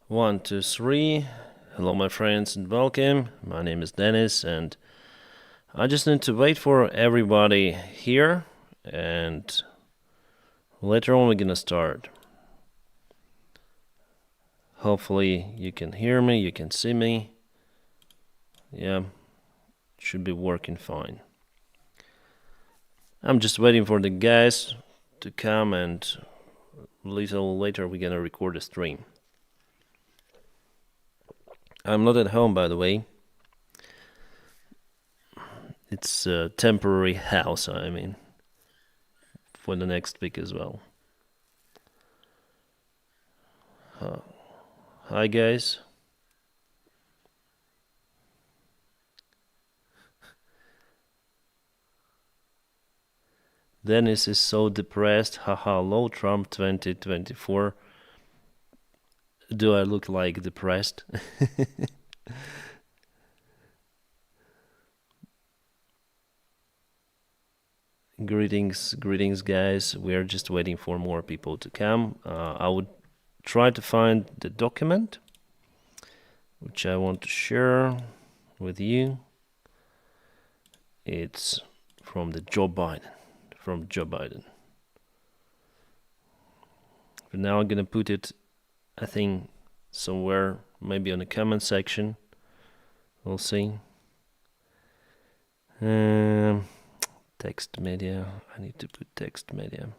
One, two, three. Hello, my friends, and welcome. My name is Dennis, and I just need to wait for everybody here, and later on, we're gonna start. Hopefully, you can hear me, you can see me. Yeah, should be working fine. I'm just waiting for the guys to come, and a little later, we're gonna record a stream. I'm not at home, by the way. It's a temporary house, I mean, for the next week as well. Hi, guys. Dennis is so depressed. Haha, low Trump 2024. Do I look like depressed? Greetings, guys. We're just waiting for more people to come. I would try to find the document which I want to share with you. It's from Joe Biden. But now I'm gonna put it, I think, somewhere, maybe on the comment section. We'll see. Text media. I need to put text media.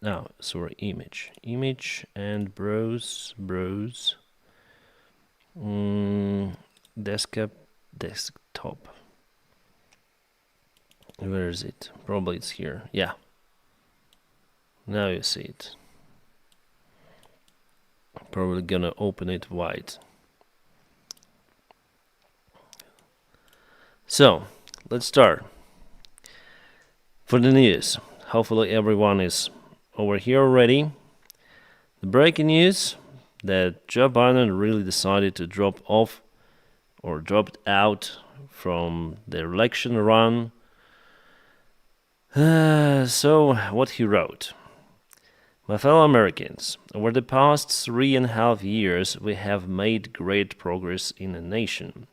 No, sorry, image. Image and browse. Desktop. Where is it? Probably it's here. Yeah. Now you see it. Probably gonna open it wide. So, let's start. For the news, hopefully everyone is over here already. The breaking news that Joe Biden really decided to drop off or dropped out from the election run. So, what he wrote. My fellow Americans, over the past 3.5 years, we have made great progress in the nation.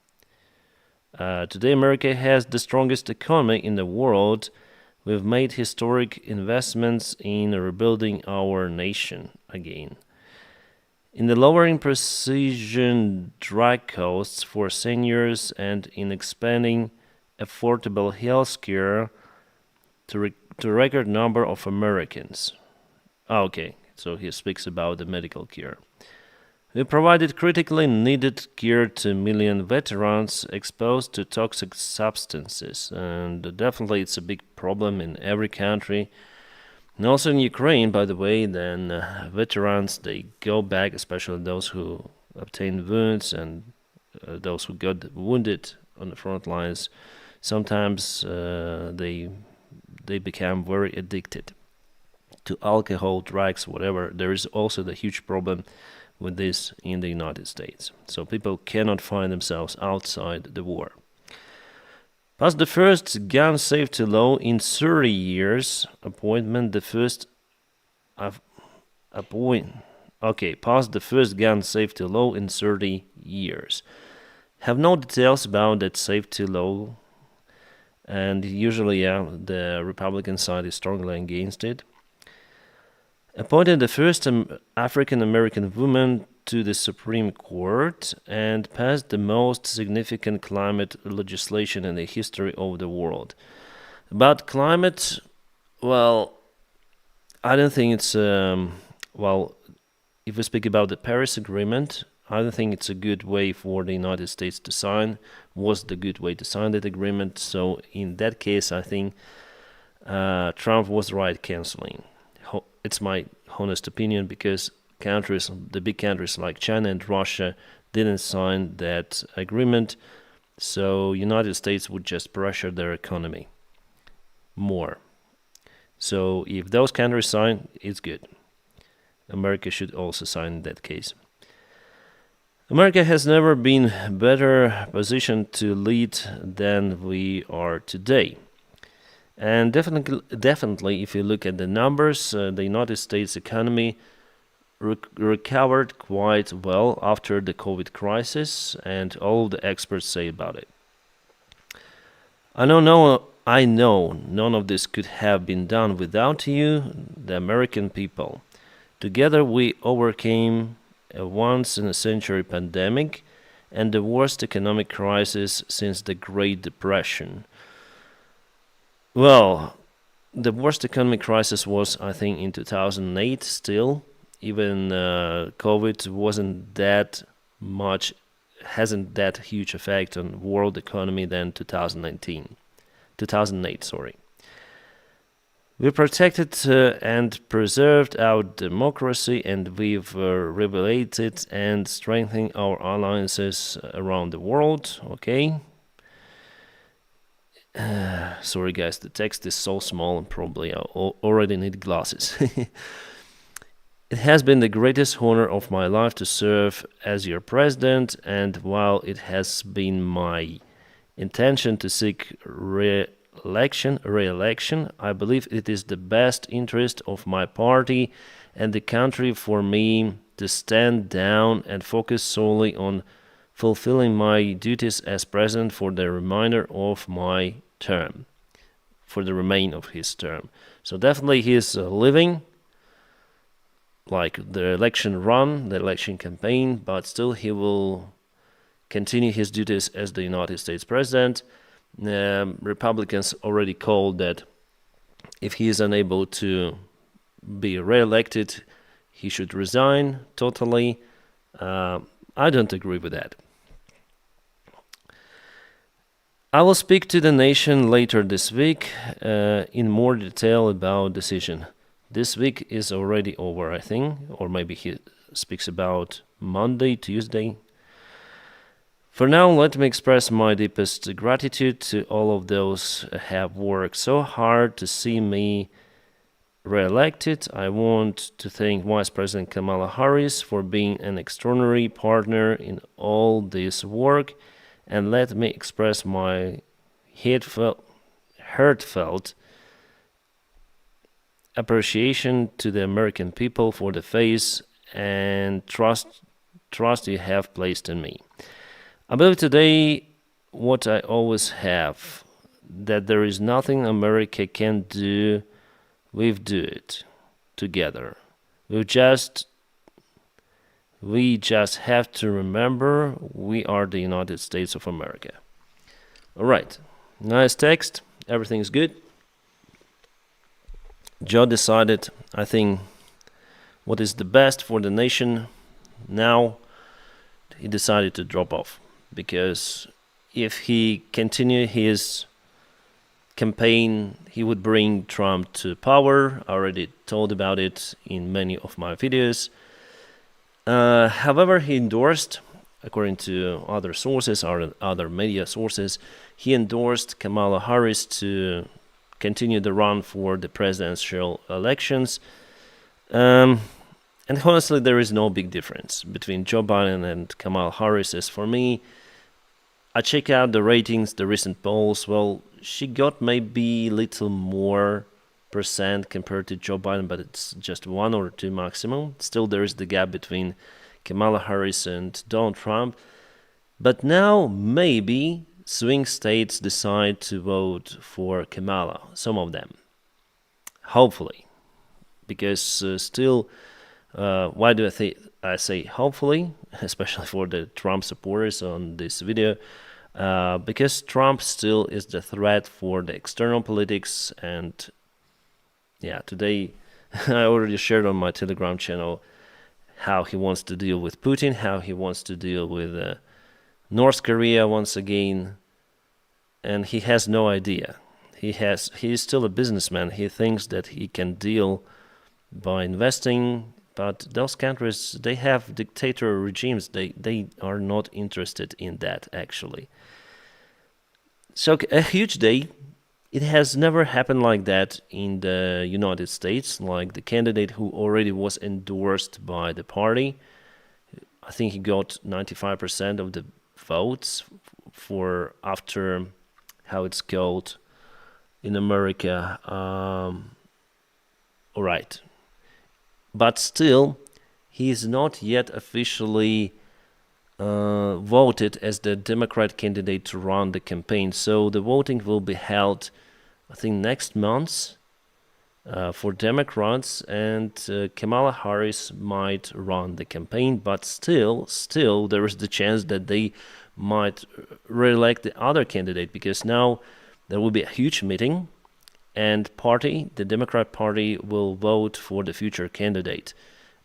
Today, America has the strongest economy in the world. We've made historic investments in rebuilding our nation again. In the lowering precision drug costs for seniors and in expanding affordable health care to a record number of Americans. Okay, so he speaks about the medical care. We provided critically needed care to million veterans exposed to toxic substances, and definitely it's a big problem in every country. And also in Ukraine, by the way, then veterans, they go back, especially those who obtained wounds and those who got wounded on the front lines. Sometimes they become very addicted to alcohol, drugs, whatever. There is also the huge problem with this in the United States. So people cannot find themselves outside the war. Passed the first gun safety law in 30 years. Passed the first gun safety law in 30 years. Have no details about that safety law, and usually, the Republican side is strongly against it. Appointed the first African American woman to the Supreme Court and passed the most significant climate legislation in the history of the world. About climate, well, I don't think it's, if we speak about the Paris Agreement, I don't think it's a good way for the United States to sign, was the good way to sign that agreement. So in that case, I think Trump was right canceling. It's my honest opinion, because the big countries like China and Russia didn't sign that agreement, so United States would just pressure their economy more. So if those countries sign, it's good. America should also sign in that case. America has never been better positioned to lead than we are today. And definitely, if you look at the numbers, the United States economy recovered quite well after the COVID crisis, and all the experts say about it. I know none of this could have been done without you, the American people. Together we overcame a once-in-a-century pandemic and the worst economic crisis since the Great Depression. Well, the worst economic crisis was, I think, in 2008 still. Even COVID wasn't that much, hasn't that huge effect on world economy than 2008, sorry. We protected and preserved our democracy, and we've rehabilitated and strengthened our alliances around the world. Okay. Sorry, guys, the text is so small and probably I already need glasses. It has been the greatest honor of my life to serve as your president, and while it has been my intention to seek re-election, I believe it is the best interest of my party and the country for me to stand down and focus solely on fulfilling my duties as president for the remainder of my term, for the remainder of his term. So definitely he is living like the election run, the election campaign, but still he will continue his duties as the United States president. Republicans already called that if he is unable to be re-elected, he should resign totally. I don't agree with that. I will speak to the nation later this week in more detail about decision. This week is already over, I think, or maybe he speaks about Monday, Tuesday. For now, let me express my deepest gratitude to all of those who have worked so hard to see me re-elected. I want to thank Vice President Kamala Harris for being an extraordinary partner in all this work, and let me express my heartfelt appreciation to the American people for the faith and trust you have placed in me. I believe today what I always have, that there is nothing America can do. We do it together. We just have to remember we are the United States of America. All right, nice text. Everything's good. Joe decided, I think, what is the best for the nation now. He decided to drop off because if he continued his campaign, he would bring Trump to power. I already told about it in many of my videos. However, he endorsed, according to other sources or other media sources, he endorsed Kamala Harris to continue the run for the presidential elections. And honestly, there is no big difference between Joe Biden and Kamala Harris. As for me, I check out the ratings, the recent polls. Well, she got maybe a little more percent compared to Joe Biden, but it's just 1 or 2 maximum. Still, there is the gap between Kamala Harris and Donald Trump. But now, maybe swing states decide to vote for Kamala, some of them. Hopefully. Because still, why do I say hopefully, especially for the Trump supporters on this video? Because Trump still is the threat for the external politics, and yeah, today I already shared on my Telegram channel how he wants to deal with Putin, how he wants to deal with North Korea once again, and he has no idea. He is still a businessman. He thinks that he can deal by investing, but those countries, they have dictator regimes. They are not interested in that, actually. So a huge day. It has never happened like that in the United States, like the candidate who already was endorsed by the party. I think he got 95% of the votes for, after, how it's called in America. All right. But still, he is not yet officially voted as the Democrat candidate to run the campaign. So the voting will be held, I think, next month for Democrats, and Kamala Harris might run the campaign. But still, there is the chance that they might re-elect the other candidate, because now there will be a huge meeting, and the Democrat Party will vote for the future candidate.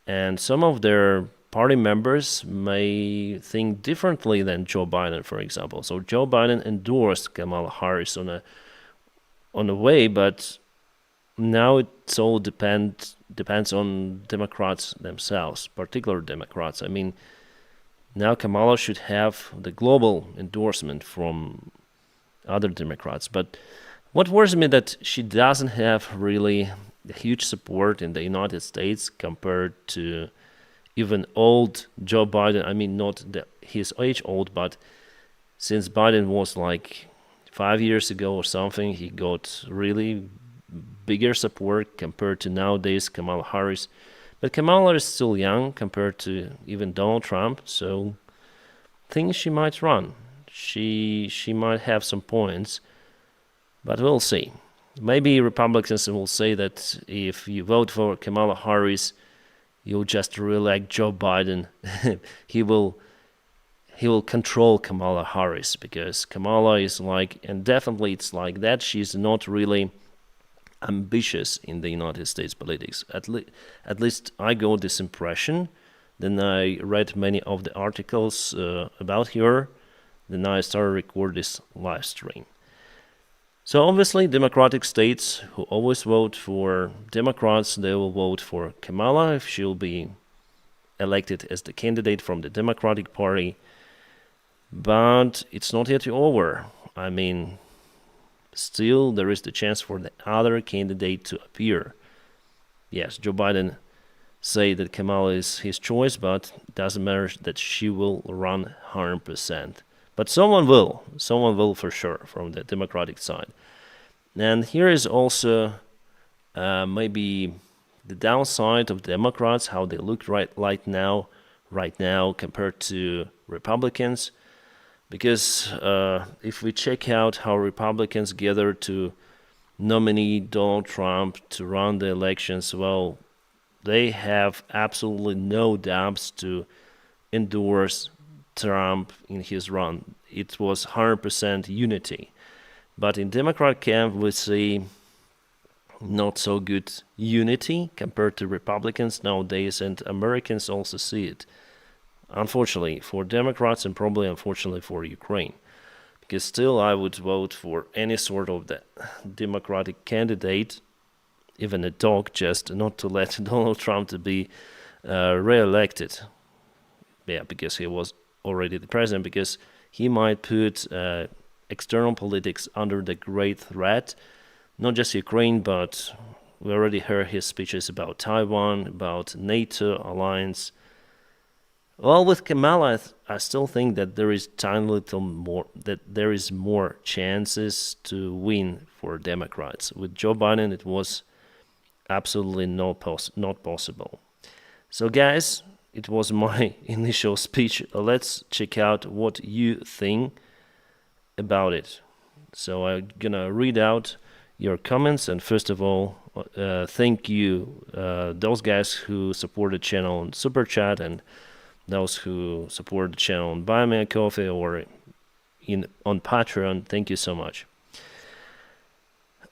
And some of their party members may think differently than Joe Biden, for example. So Joe Biden endorsed Kamala Harris on a way, but now it all depends on Democrats themselves, particular Democrats. I mean, now Kamala should have the global endorsement from other Democrats. But what worries me that she doesn't have really a huge support in the United States compared to even old Joe Biden. I mean, not his age old, but since Biden was like 5 years ago or something, he got really bigger support compared to nowadays Kamala Harris. But Kamala is still young compared to even Donald Trump, so I think she might run. She might have some points, but we'll see. Maybe Republicans will say that if you vote for Kamala Harris, you'll just re-elect Joe Biden. he will control Kamala Harris, because Kamala is like, and definitely it's like that, she's not really ambitious in the United States politics. At least I got this impression. Then I read many of the articles about her. Then I started record this live stream. So obviously, Democratic states who always vote for Democrats, they will vote for Kamala if she'll be elected as the candidate from the Democratic Party. But it's not yet over. I mean, still there is the chance for the other candidate to appear. Yes, Joe Biden say that Kamala is his choice, but it doesn't matter that she will run 100%. But someone will for sure from the Democratic side. And here is also maybe the downside of Democrats, how they look right now compared to Republicans. Because if we check out how Republicans gather to nominate Donald Trump to run the elections, well, they have absolutely no doubts to endorse Trump in his run. It was 100% unity. But in Democrat camp, we see not so good unity compared to Republicans nowadays, and Americans also see it. Unfortunately for Democrats, and probably unfortunately for Ukraine. Because still I would vote for any sort of the Democratic candidate, even a dog, just not to let Donald Trump to be re-elected. Yeah, because he was already the president, because he might put external politics under the great threat, not just Ukraine, but we already heard his speeches about Taiwan, about NATO alliance. Well, with Kamala, I still think that there is more chances to win for Democrats. With Joe Biden, it was absolutely not possible. So, guys, it was my initial speech. Let's check out what you think about it. So I'm gonna read out your comments, and first of all, thank you those guys who support the channel on Super Chat, and those who support the channel on Buy Me a Coffee or on Patreon. Thank you so much.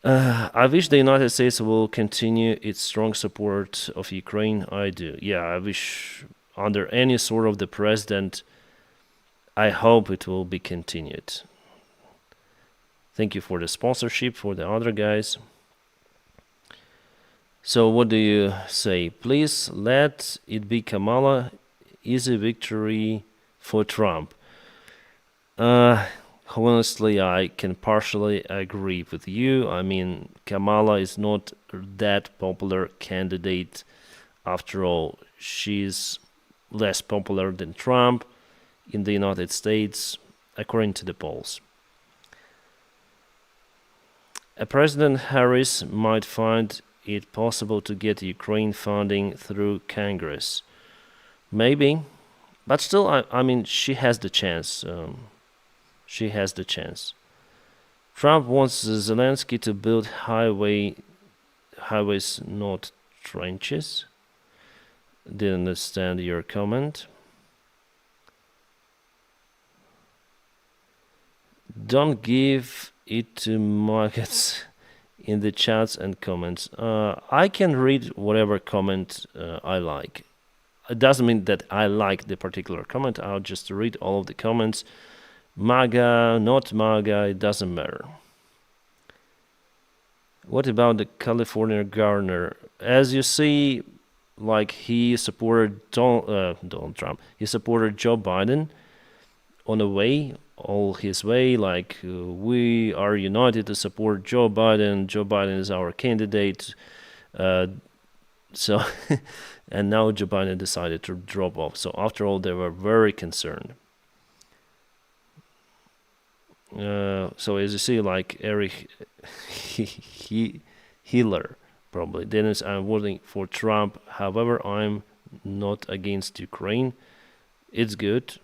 I wish the United States will continue its strong support of Ukraine. I do. Yeah, I wish under any sort of the president, I hope it will be continued. Thank you for the sponsorship for the other guys. So what do you say? Please let it be Kamala. Easy victory for Trump. Honestly, I can partially agree with you. I mean, Kamala is not that popular candidate. After all, she's less popular than Trump in the United States, according to the polls. President Harris might find it possible to get Ukraine funding through Congress. maybe, but still, I mean, she has the chance. She has the chance. Trump wants Zelensky to build highways, not trenches. Didn't understand your comment. Don't give it to maggots in the chats and comments. I can read whatever comment I like. It doesn't mean that I like the particular comment. I'll just read all of the comments. MAGA, not MAGA, it doesn't matter. What about the California governor? As you see, like he supported Donald Trump. He supported Joe Biden on the way, all his way. Like we are united to support Joe Biden. Joe Biden is our candidate. So, and now Joe Biden decided to drop off. So after all, they were very concerned. So as you see, like Eric Hiller, probably. Dennis, I'm voting for Trump. However, I'm not against Ukraine. It's good.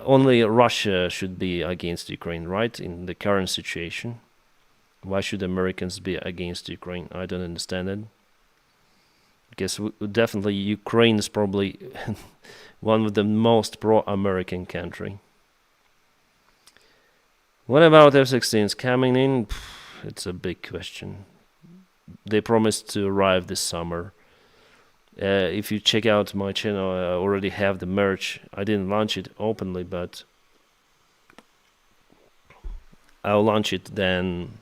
Only Russia should be against Ukraine, right? In the current situation. Why should Americans be against Ukraine? I don't understand it. Because definitely Ukraine is probably one of the most pro-American country. What about F-16s coming in? It's a big question. They promised to arrive this summer. If you check out my channel, I already have the merch. I didn't launch it openly, but I'll launch it then.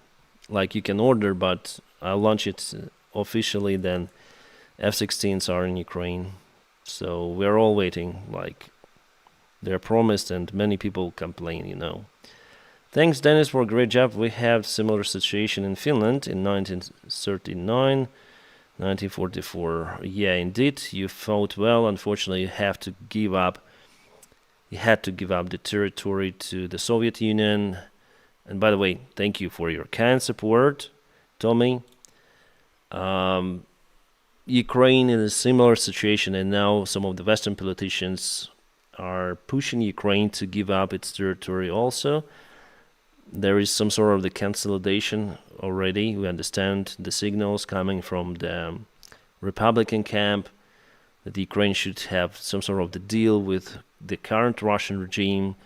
Like you can order, but I'll launch it officially then. F-16s are in Ukraine. So we're all waiting, like they're promised, and many people complain, you know. Thanks, Dennis, for a great job. We have similar situation in Finland in 1939, 1944. Yeah, indeed, you fought well. Unfortunately, you have to give up. You had to give up the territory to the Soviet Union. And by the way, thank you for your kind support, Tommy. Ukraine in a similar situation, and now some of the Western politicians are pushing Ukraine to give up its territory also. There is some sort of the consolidation already. We understand the signals coming from the Republican camp that Ukraine should have some sort of the deal with the current Russian regime.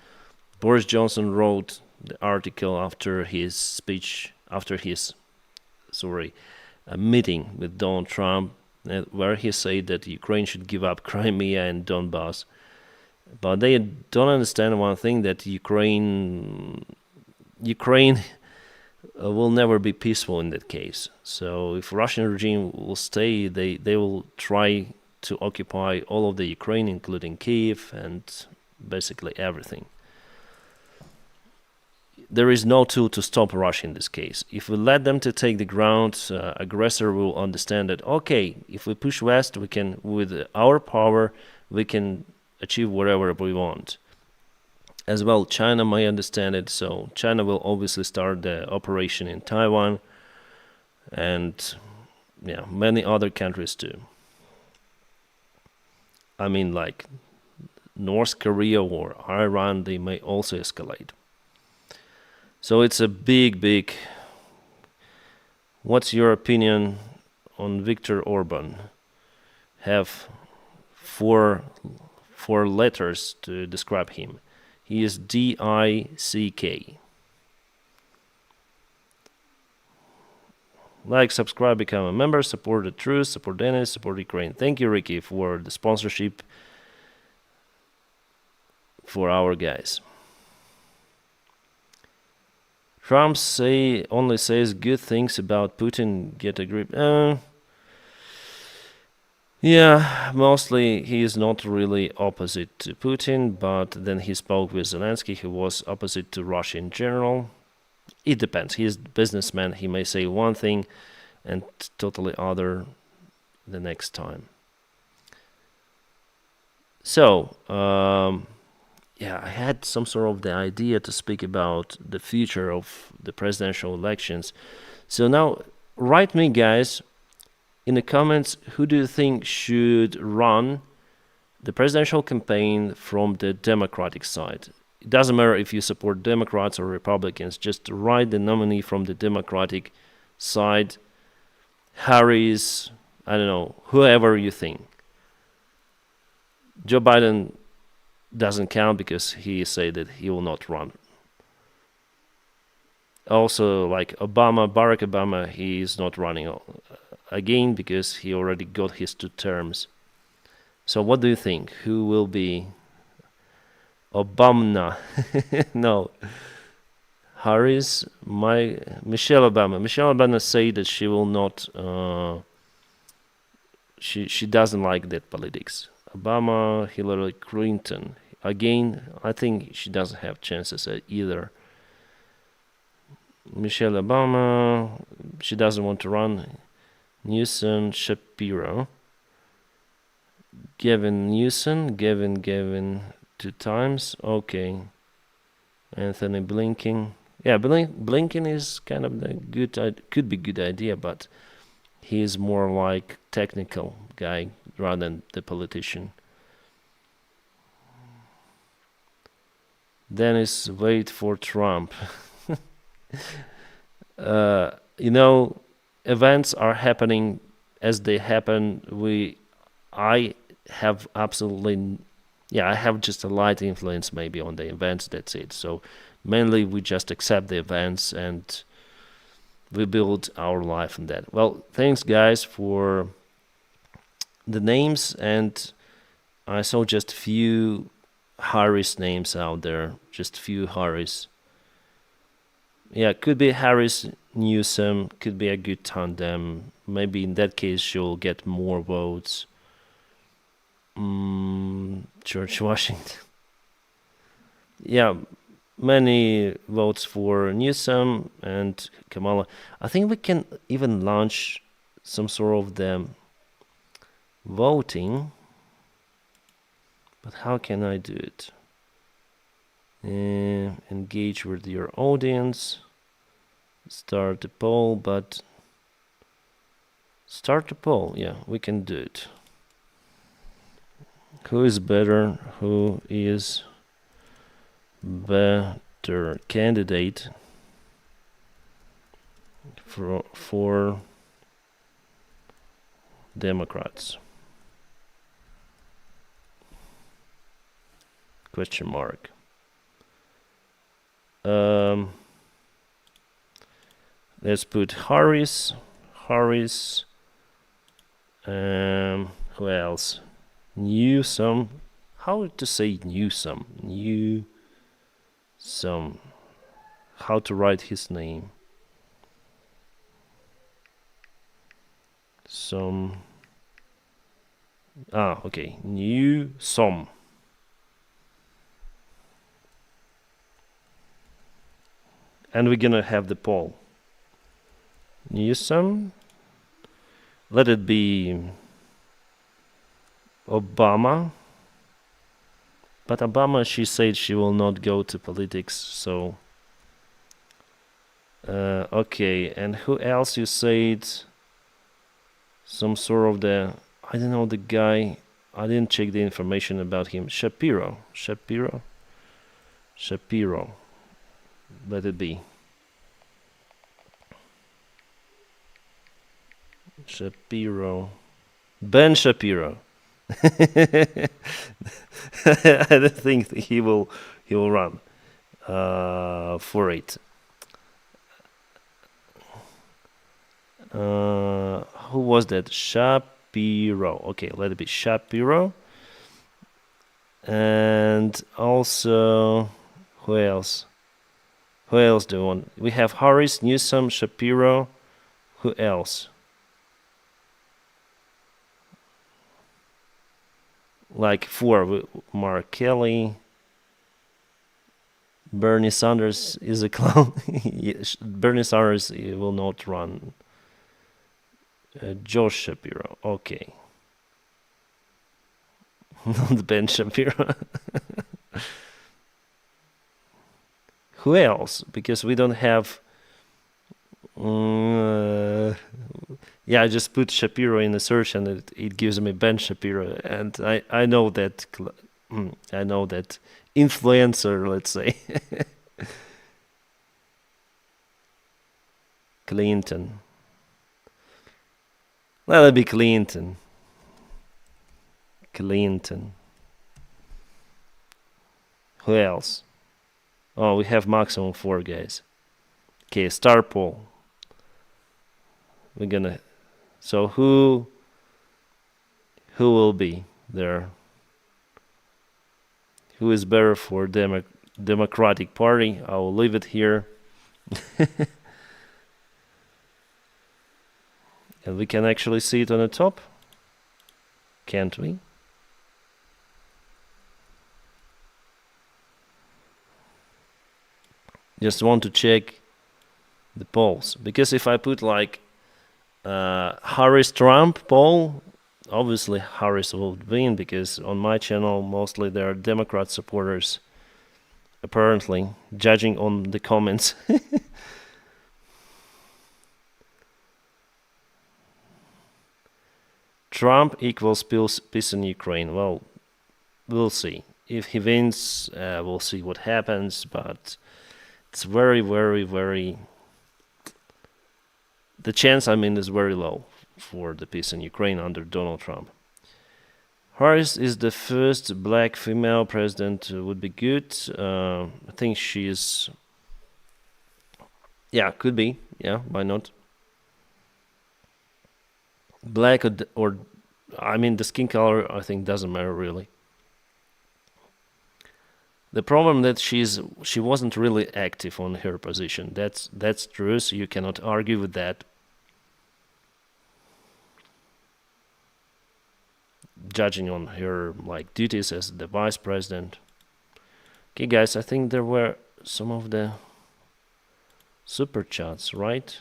Boris Johnson wrote the article after his speech, a meeting with Donald Trump, where he said that Ukraine should give up Crimea and Donbass. But they don't understand one thing, that Ukraine will never be peaceful in that case. So if Russian regime will stay, they will try to occupy all of the Ukraine, including Kiev and basically everything. There is no tool to stop Russia in this case. If we let them to take the ground, aggressor will understand that, okay, if we push west, we can, with our power, we can achieve whatever we want. As well, China may understand it, so China will obviously start the operation in Taiwan, and yeah, many other countries too. I mean, like North Korea or Iran, they may also escalate. So it's a big. What's your opinion on Viktor Orban? Have four letters to describe him. He is D-I-C-K. Like, subscribe, become a member, support the truth, support Dennis, support Ukraine. Thank you, Ricky, for the sponsorship for our guys. Trump only says good things about Putin. Get a grip. Yeah, mostly he is not really opposite to Putin, but then he spoke with Zelensky, who was opposite to Russia in general. It depends. He is a businessman. He may say one thing and totally other the next time. So, yeah, I had some sort of the idea to speak about the future of the presidential elections. So now, write me, guys, in the comments, who do you think should run the presidential campaign from the Democratic side? It doesn't matter if you support Democrats or Republicans, just write the nominee from the Democratic side. Harris, I don't know, whoever you think. Joe Biden doesn't count because he said that he will not run. Also, like Barack Obama, he is not running again because he already got his 2 terms. So what do you think? Who will be Obama? No. Harris, Michelle Obama. Michelle Obama said that she will not. She doesn't like that politics. Obama, Hillary Clinton. Again, I think she doesn't have chances either. Michelle Obama, she doesn't want to run. Newsom, Shapiro. Gavin Newsom, Gavin 2 times. Okay. Anthony Blinken. Yeah, Blinken is kind of the could be good idea, but he is more like technical guy rather than the politician. Dennis, wait for Trump. Events are happening as they happen. I have I have just a light influence maybe on the events, that's it. So mainly we just accept the events and we build our life on that. Well, thanks guys for the names, and I saw just few Harris names out there, just few Harris. Yeah, could be Harris, Newsom, could be a good tandem. Maybe in that case she'll get more votes. George Washington. Yeah, many votes for Newsom and Kamala. I think we can even launch some sort of the voting. But how can I do it? Engage with your audience. Start a poll, but start a poll. Yeah, we can do it. Who is better? Who is better candidate for Democrats? Question mark. Let's put Harris. Who else? Newsom. How to say Newsom? Newsom. How to write his name? Okay. Newsom. And we're gonna have the poll. Newsom. Let it be Obama. But Obama, she said she will not go to politics, so... okay, and who else you said? Some sort of I don't know the guy. I didn't check the information about him. Shapiro. Let it be. Shapiro. Ben Shapiro. I don't think he will run for it. Who was that? Shapiro. Okay, let it be Shapiro. And also, who else? Who else do we want? We have Harris, Newsom, Shapiro. Who else? Like 4, Mark Kelly. Bernie Sanders is a clown. Bernie Sanders will not run. Josh Shapiro. Okay. Not Ben Shapiro. Who else? Because we don't have... yeah, Yeah, I just put Shapiro in the search and it gives me Ben Shapiro, and I know that I know that influencer, let's say. Clinton. Let it be Clinton. Clinton. Who else? Oh, we have maximum 4 guys. Okay, star poll. We're gonna. So who will be there? Who is better for Democratic Party? I will leave it here, and we can actually see it on the top, can't we? Just want to check the polls, because if I put like Harris Trump poll, obviously Harris will win, because on my channel mostly there are Democrat supporters, apparently, judging on the comments. Trump equals peace in Ukraine. Well, we'll see. If he wins, we'll see what happens, but it's very, very, very. The chance, I mean, is very low for the peace in Ukraine under Donald Trump. Harris is the first black female president. Would be good. I think she's. Yeah, could be. Yeah, why not? Black or I mean, the skin color, I think, doesn't matter really. The problem that she wasn't really active on her position. That's true. So you cannot argue with that. Judging on her like duties as the vice president. Okay, guys, I think there were some of the super chats, right?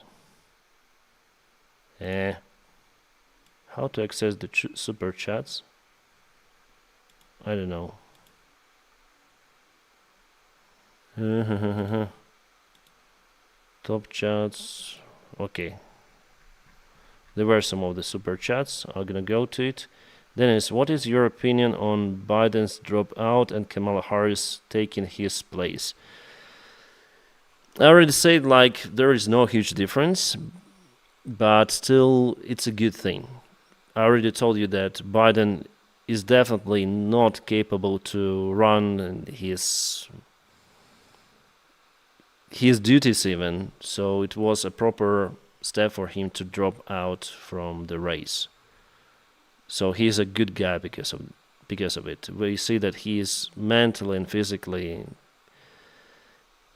How to access the super chats? I don't know. Top chats. Okay. There were some of the super chats. I'm gonna go to it. Dennis, what is your opinion on Biden's dropout and Kamala Harris taking his place? I already said like there is no huge difference, but still it's a good thing. I already told you that Biden is definitely not capable to run his duties even, so it was a proper step for him to drop out from the race. So he's a good guy because of it. We see that he is mentally and physically,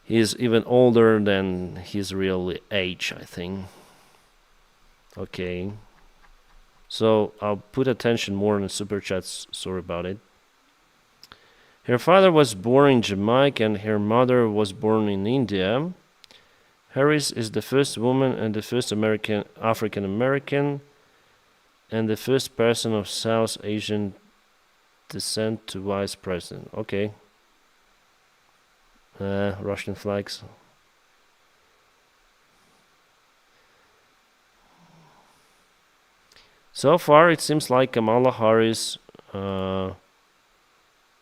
he is even older than his real age, I think. Okay. So I'll put attention more on the super chats. Sorry about it. Her father was born in Jamaica and her mother was born in India. Harris is the first woman and the first African American and the first person of South Asian descent to vice president. Okay. Russian flags. So far, it seems like Kamala Harris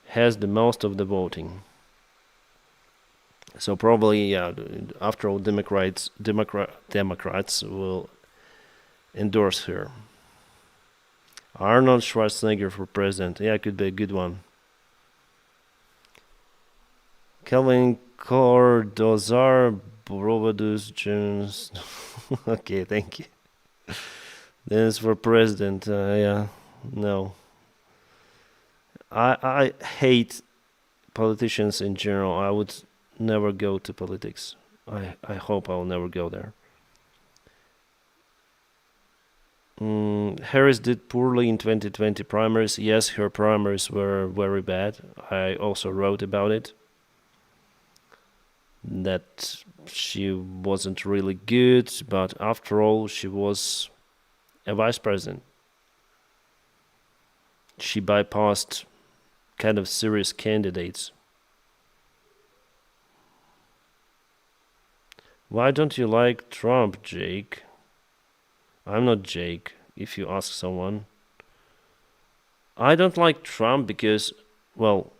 has the most of the voting. So probably, yeah, after all, Democrats will endorse her. Arnold Schwarzenegger for president. Yeah, could be a good one. Kelvin Cordozar Brovadus Jones. Okay, thank you. This for president. Yeah, no. I hate politicians in general. I would never go to politics. I hope I'll never go there. Harris did poorly in 2020 primaries. Yes, her primaries were very bad. I also wrote about it. That she wasn't really good, but after all, she was a vice president. She bypassed kind of serious candidates. Why don't you like Trump, Jake? I'm not Jake, if you ask someone. I don't like Trump because, well,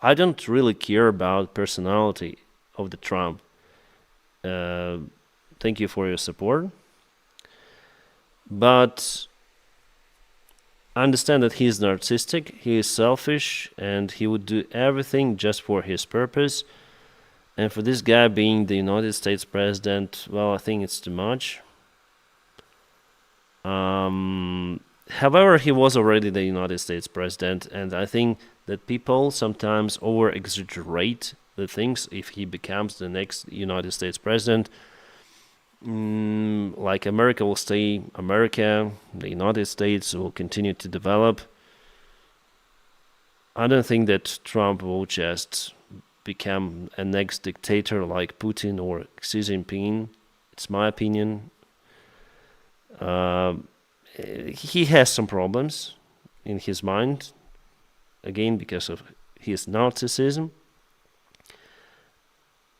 I don't really care about personality of the Trump. Uh, Thank you for your support, but I understand that he is narcissistic, he is selfish, and he would do everything just for his purpose. And for this guy being the United States president, well, I think it's too much. However, he was already the United States president, and I think that people sometimes over exaggerate the things if he becomes the next United States president. Like America will stay America, the United States will continue to develop. I don't think that Trump will just become a next dictator like Putin or Xi Jinping. It's my opinion. Uh, he has some problems in his mind, again because of his narcissism.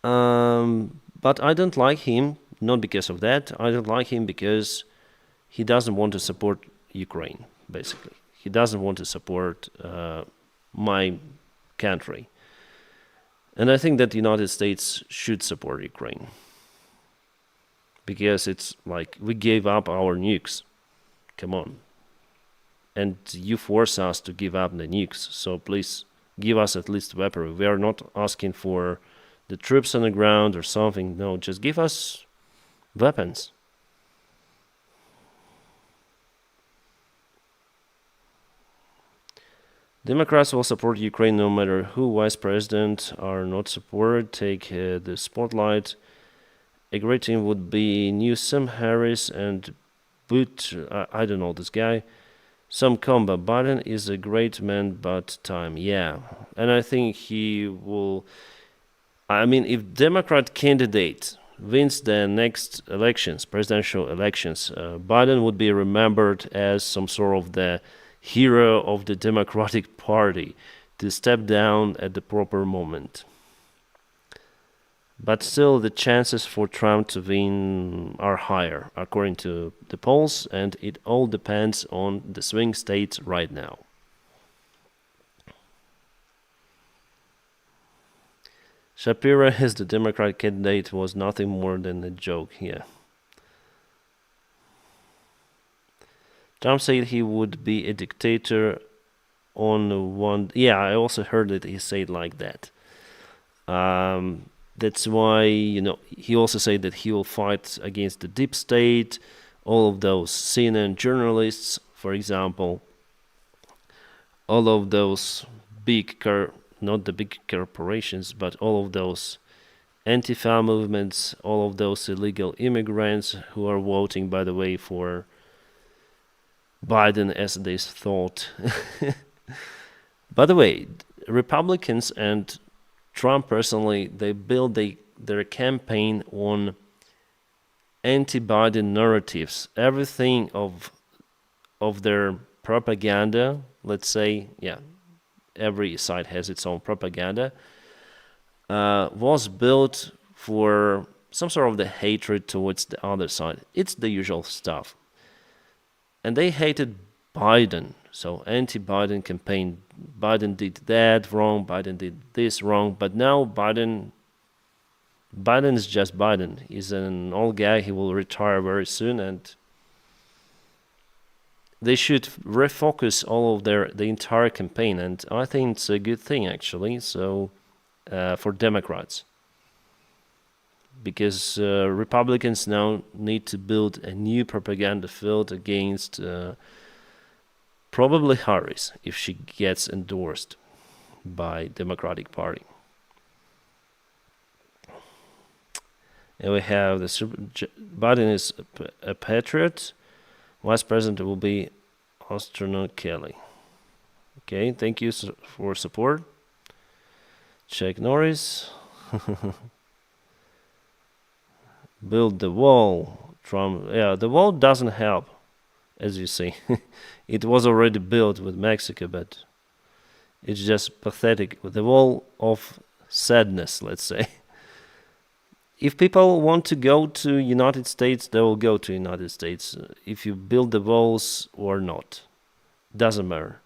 But I don't like him, not because of that. I don't like him because he doesn't want to support Ukraine, basically. He doesn't want to support my country. And I think that the United States should support Ukraine. Because it's like we gave up our nukes. Come on. And you force us to give up the nukes. So please give us at least weaponry. We are not asking for the troops on the ground or something. No, just give us weapons. Democrats will support Ukraine no matter who vice president are not supported. Take the spotlight. A great team would be Newsom, Harris, and Boot. I don't know this guy. Some combo. Biden is a great man, but time. Yeah, and I think he will. I mean, if Democrat candidate wins the next elections, presidential elections, Biden would be remembered as some sort of the hero of the Democratic Party to step down at the proper moment. But still, the chances for Trump to win are higher, according to the polls, and it all depends on the swing states right now. Shapiro as the Democrat candidate was nothing more than a joke here. Trump said he would be a dictator on one. Yeah, I also heard that he said like that. That's why, he also said that he will fight against the deep state, all of those CNN journalists, for example, all of those not the big corporations, but all of those Antifa movements, all of those illegal immigrants who are voting, by the way, for Biden as they thought. By the way, Republicans and Trump personally, they build their campaign on anti-Biden narratives. Everything of their propaganda, let's say, yeah, every side has its own propaganda, was built for some sort of the hatred towards the other side. It's the usual stuff. And they hated Biden, so anti-Biden campaign. Biden did that wrong, Biden did this wrong, but now Biden is just Biden. He's an old guy, he will retire very soon, and they should refocus all of the entire campaign, and I think it's a good thing actually. So for Democrats, because Republicans now need to build a new propaganda field against probably Harris if she gets endorsed by Democratic Party. And we have Biden is a patriot. Vice President will be Astronaut Kelly. Okay, thank you for support. Chuck Norris. Build the wall. Trump. Yeah, the wall doesn't help, as you see. It was already built with Mexico, but it's just pathetic. The wall of sadness, let's say. If people want to go to United States, they will go to United States. If you build the walls or not, doesn't matter.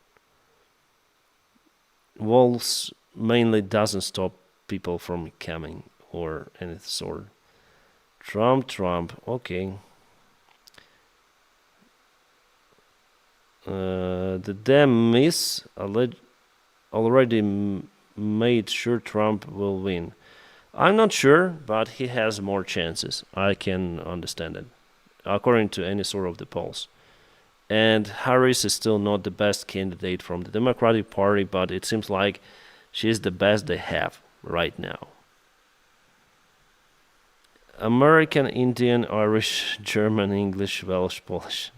Walls mainly doesn't stop people from coming or any sort. Trump, okay. The Dems already made sure Trump will win. I'm not sure, but he has more chances. I can understand it, according to any sort of the polls. And Harris is still not the best candidate from the Democratic Party, but it seems like she's the best they have right now. American, Indian, Irish, German, English, Welsh, Polish.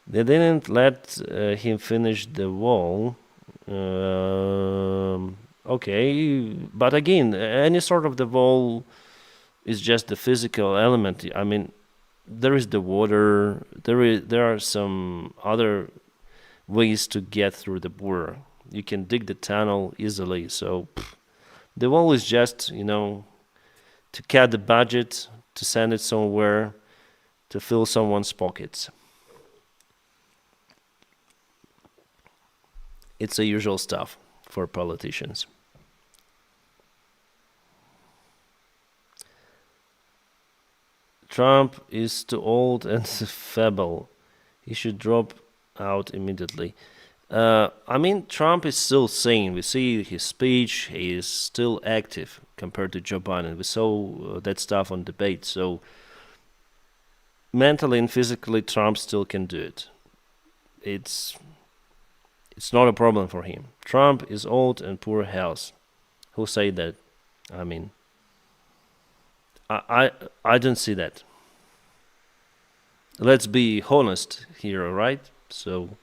They didn't let him finish the wall. Okay, but again, any sort of the wall is just the physical element. I mean, there is the water. There are some other ways to get through the border. You can dig the tunnel easily. So the wall is just to cut the budget, to send it somewhere, to fill someone's pockets. It's the usual stuff for politicians. Trump is too old and feeble. He should drop out immediately. I mean, Trump is still sane. We see his speech. He is still active compared to Joe Biden. We saw that stuff on debate. So mentally and physically, Trump still can do it. It's not a problem for him. Trump is old and poor health. Who say that? I mean, I don't see that. Let's be honest here, right? So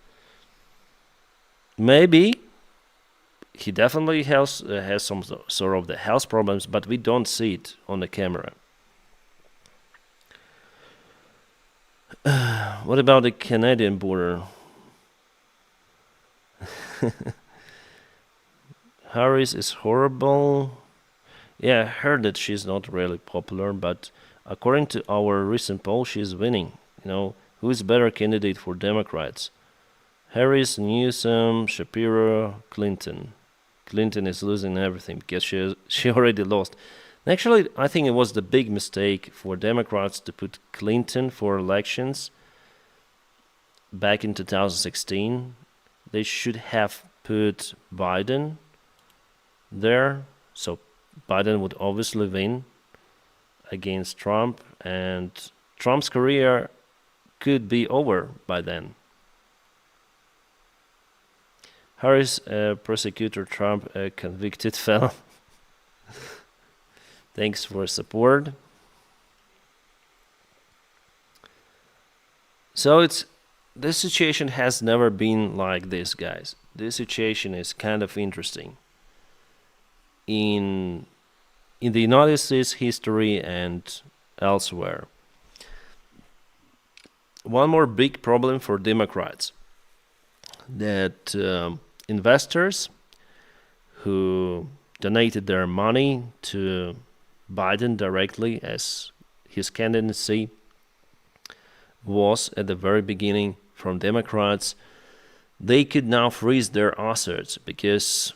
maybe he definitely has some sort of the health problems, but we don't see it on the camera. What about the Canadian border? Harris is horrible. Yeah, I heard that she's not really popular, but according to our recent poll, she's winning. Who is better candidate for Democrats? Harris, Newsom, Shapiro, Clinton. Clinton is losing everything because she already lost. Actually, I think it was the big mistake for Democrats to put Clinton for elections back in 2016. They should have put Biden there, so Biden would obviously win against Trump, and Trump's career could be over by then. Harris, prosecutor, Trump, a convicted felon. Thanks for support. So this situation has never been like this, guys. This situation is kind of interesting. In the United States history and elsewhere. One more big problem for Democrats, that investors who donated their money to Biden directly, as his candidacy was at the very beginning from Democrats, they could now freeze their assets because,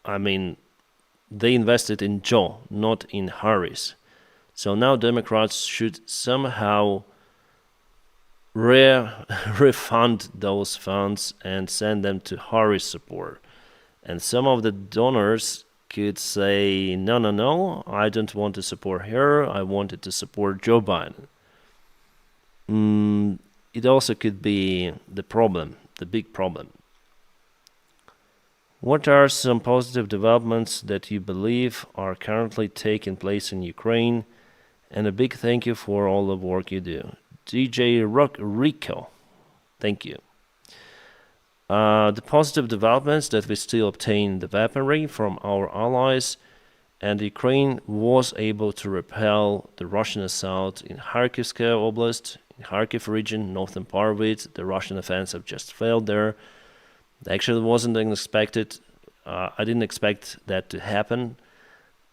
I mean, they invested in Joe, not in Harris. So now Democrats should somehow refund those funds and send them to Harris support. And some of the donors could say, no, I don't want to support her, I wanted to support Joe Biden. It also could be the problem, the big problem. What are some positive developments that you believe are currently taking place in Ukraine? And a big thank you for all the work you do. DJ Rico, thank you. The positive developments that we still obtain the weaponry from our allies, and Ukraine was able to repel the Russian assault in Kharkivskaya Oblast, in Kharkiv region, northern part of it. The Russian offensive just failed there. Actually, it wasn't unexpected. I didn't expect that to happen.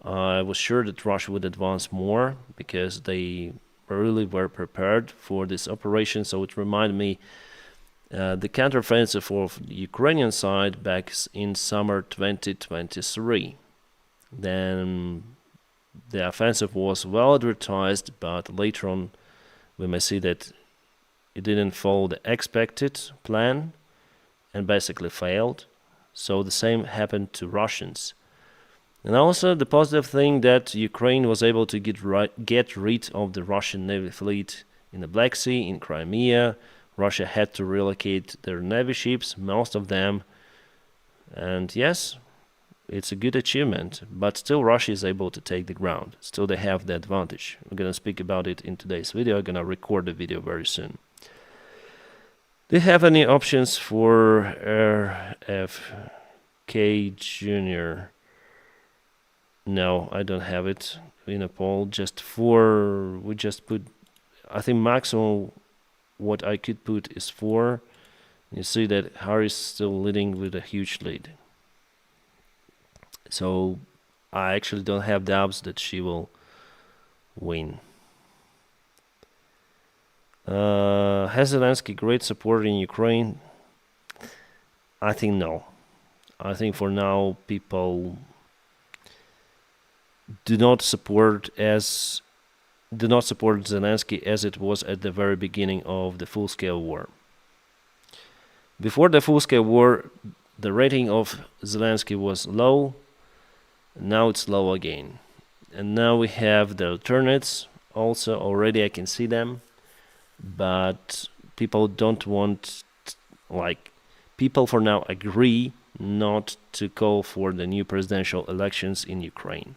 I was sure that Russia would advance more because they really were prepared for this operation. So it reminded me the counteroffensive of the Ukrainian side back in summer 2023. Then the offensive was well advertised, but later on we may see that it didn't follow the expected plan and basically failed. So the same happened to Russians. And also the positive thing that Ukraine was able to get rid of the Russian Navy fleet in the Black Sea, in Crimea. Russia had to relocate their Navy ships, most of them. And yes, it's a good achievement, but still Russia is able to take the ground. Still they have the advantage. I'm going to speak about it in today's video. I'm going to record the video very soon. Do you have any options for RFK Jr.? No, I don't have it in a poll. Just four. We just put, I think maximum what I could put is 4. You see that Harris is still leading with a huge lead. So I actually don't have doubts that she will win. Has Zelensky great support in Ukraine? I think no. I think for now people do not support Zelensky as it was at the very beginning of the full-scale war. Before the full-scale war, the rating of Zelensky was low. Now it's low again. And now we have the alternates. Also, already I can see them. But people don't want, people for now agree not to call for the new presidential elections in Ukraine,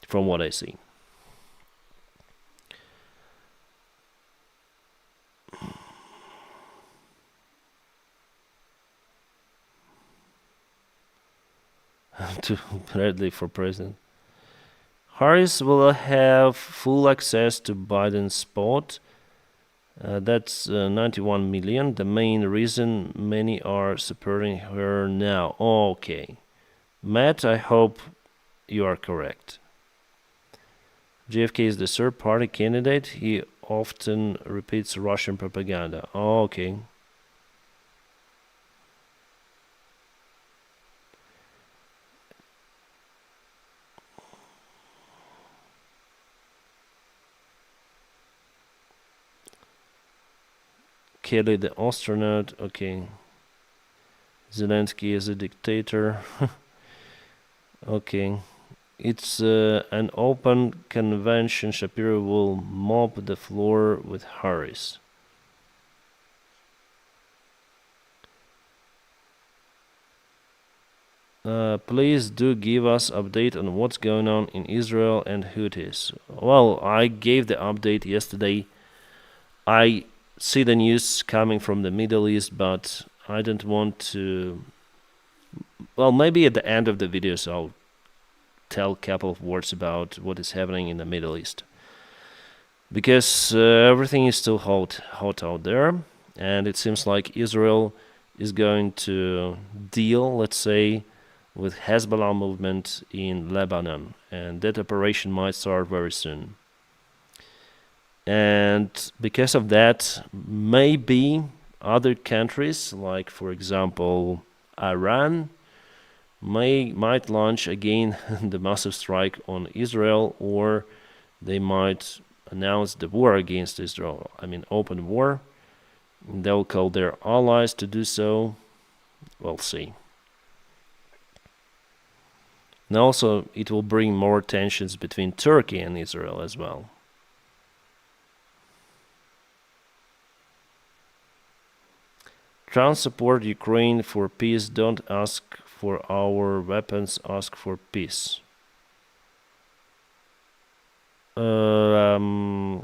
from what I see. To Bradley for president. Harris will have full access to Biden's spot. That's 91 million. The main reason many are supporting her now. Okay. Matt, I hope you are correct. JFK is the third party candidate. He often repeats Russian propaganda. Okay. Kelly the astronaut, okay. Zelensky is a dictator. Okay. It's an open convention. Shapiro will mop the floor with Harris. Please do give us update on what's going on in Israel and Houthis. Well, I gave the update yesterday. I see the news coming from the Middle East, but I don't want to. Well, maybe at the end of the video, so I'll tell a couple of words about what is happening in the Middle East, because everything is still hot out there, and it seems like Israel is going to deal, let's say, with Hezbollah movement in Lebanon, and that operation might start very soon. And because of that, maybe other countries, like for example Iran, might launch again the massive strike on Israel, or they might announce the war against Israel. I mean, open war. They'll call their allies to do so. We'll see. And also, it will bring more tensions between Turkey and Israel as well. Trump support Ukraine for peace. Don't ask for our weapons, ask for peace. What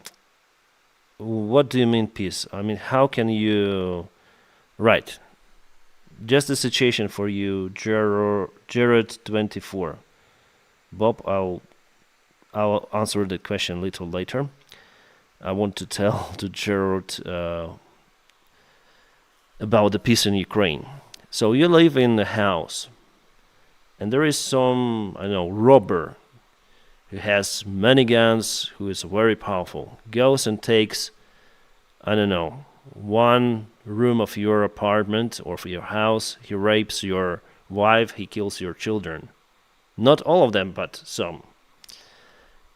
do you mean peace? I mean, how can you... Right. Just the situation for you, Jared24. Bob, I'll answer the question a little later. I want to tell to Jared about the peace in Ukraine. So you live in a house and there is some, I don't know, robber who has many guns, who is very powerful, goes and takes, I don't know, one room of your apartment or for your house. He rapes your wife, he kills your children. Not all of them, but some.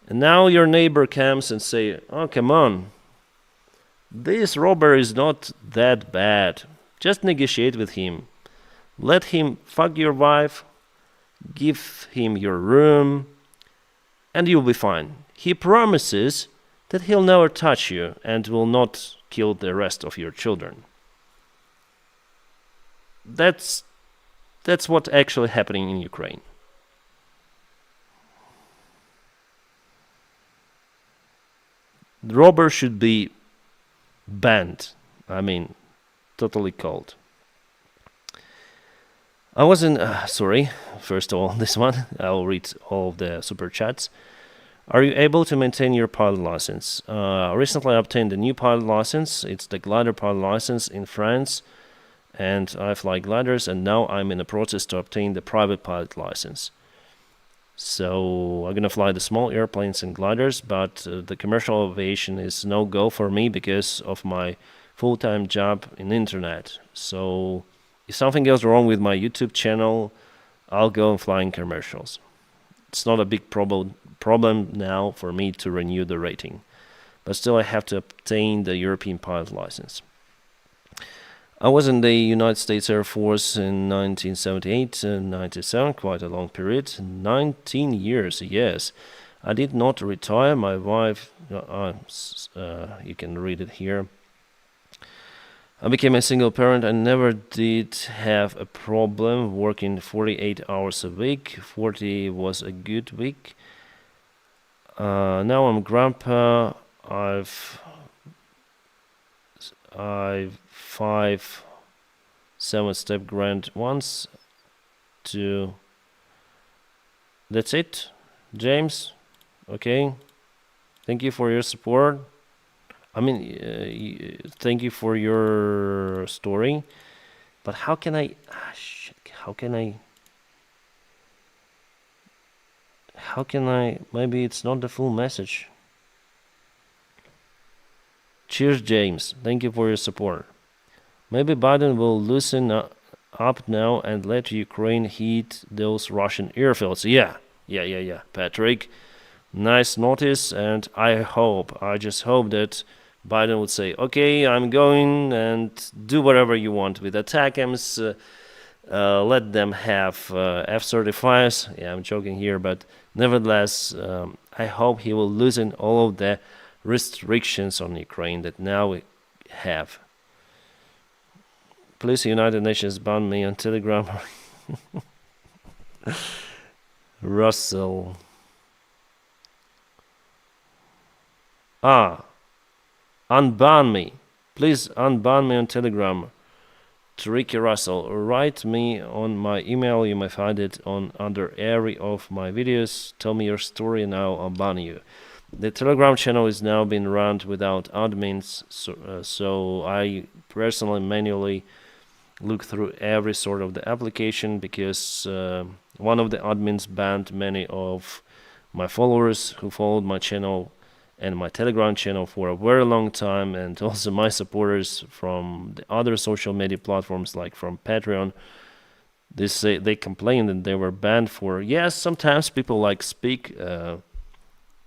And now your neighbor comes and say, "Oh, come on, this robber is not that bad. Just negotiate with him. Let him fuck your wife, give him your room, and you'll be fine. He promises that he'll never touch you and will not kill the rest of your children." That's what's actually happening in Ukraine. The robber should be banned. I mean, totally cold. I wasn't sorry. First of all, this one I'll read all of the super chats. Are you able to maintain your pilot license? Recently, I obtained a new pilot license. It's the glider pilot license in France, and I fly gliders. And now I'm in the process to obtain the private pilot license. So I'm gonna fly the small airplanes and gliders, but the commercial aviation is no go for me because of my full-time job in internet. So if something goes wrong with my YouTube channel, I'll go and fly in commercials. It's not a big problem now for me to renew the rating, but still I have to obtain the European pilot license. I was in the United States Air Force in 1978 and 97, quite a long period, 19 years, yes. I did not retire. My wife, you can read it here. I became a single parent. I never did have a problem working 48 hours a week. 40 was a good week. Now I'm grandpa. I've 5 7-step grant once to. That's it, James. Okay. Thank you for your support. I mean, thank you for your story. But how can I? Shit, how can I? How can I? Maybe it's not the full message. Cheers, James. Thank you for your support. Maybe Biden will loosen up now and let Ukraine hit those Russian airfields. Yeah, Patrick. Nice notice, and I just hope that Biden would say, okay, I'm going and do whatever you want with ATACMS. Let them have F-35s. Yeah, I'm joking here, but nevertheless, I hope he will loosen all of the restrictions on Ukraine that now we have. Please, United Nations, ban me on Telegram. Russell. Unban me. Please unban me on Telegram. To Ricky Russell. Write me on my email. You may find it on under area of my videos. Tell me your story and I'll unban you. The Telegram channel is now being run without admins, so I personally manually look through every sort of the application because one of the admins banned many of my followers who followed my channel and my Telegram channel for a very long time, and also my supporters from the other social media platforms like from Patreon. They complained that they were banned for, yes, sometimes people like speak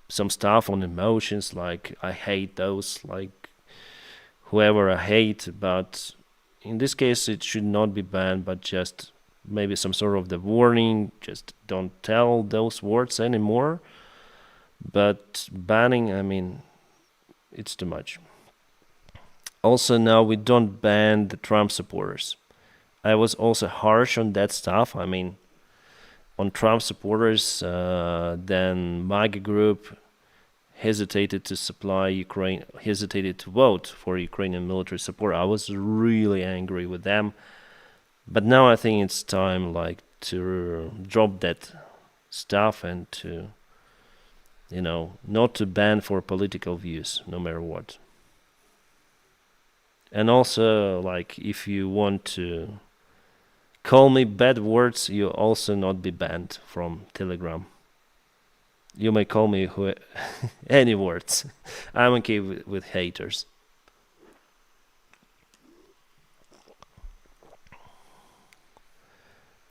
some stuff on emotions, like I hate those, like whoever I hate, but in this case it should not be banned, but just maybe some sort of the warning, just don't tell those words anymore. But banning, I mean, it's too much. Also now we don't ban the Trump supporters. I was also harsh on that stuff. I mean, on Trump supporters, then MAGA group hesitated to supply Ukraine, hesitated to vote for Ukrainian military support. I was really angry with them. But now I think it's time like to drop that stuff and to, not to ban for political views, no matter what. And also, like, if you want to call me bad words, you also not be banned from Telegram. You may call me any words. I'm okay with haters.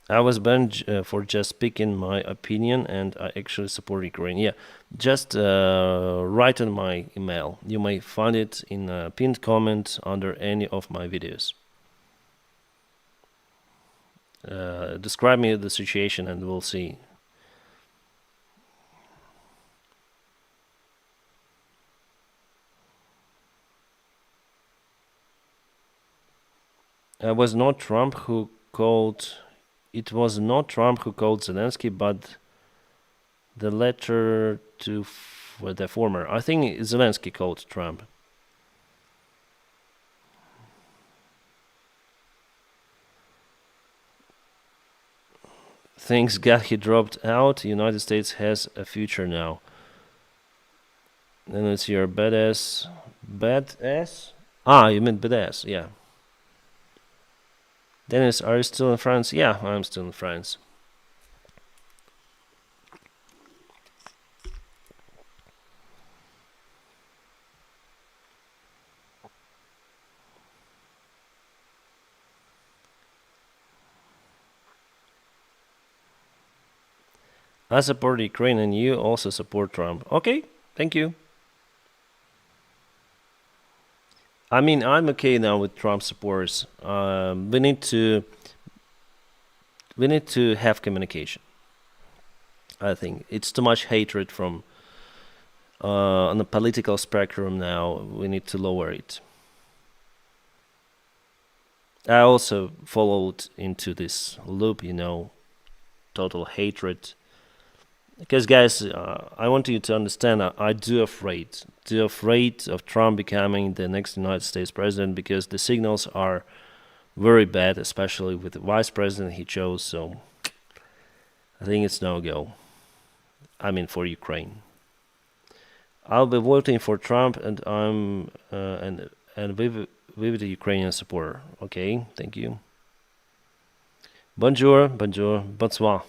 I was banned for just speaking my opinion, and I actually support Ukraine. Yeah, just write in my email. You may find it in a pinned comment under any of my videos. Describe me the situation, and we'll see. Was not Trump who called. It was not Trump who called Zelensky, but the letter to the former. I think Zelensky called Trump. Thanks God he dropped out. United States has a future now. Then it's your badass. Badass? Ah, you meant badass, yeah. Dennis, are you still in France? Yeah, I'm still in France. I support Ukraine and you also support Trump. Okay, thank you. I mean, I'm okay now with Trump supporters. We need to have communication. I think it's too much hatred from on the political spectrum now. We need to lower it. I also followed into this loop, total hatred. Because guys, I want you to understand, I do afraid of Trump becoming the next United States president because the signals are very bad, especially with the vice president he chose. So I think it's no go. I mean, for Ukraine. I'll be voting for Trump, and I'm and with the Ukrainian supporter. Okay, thank you. Bonjour, bonjour, bonsoir.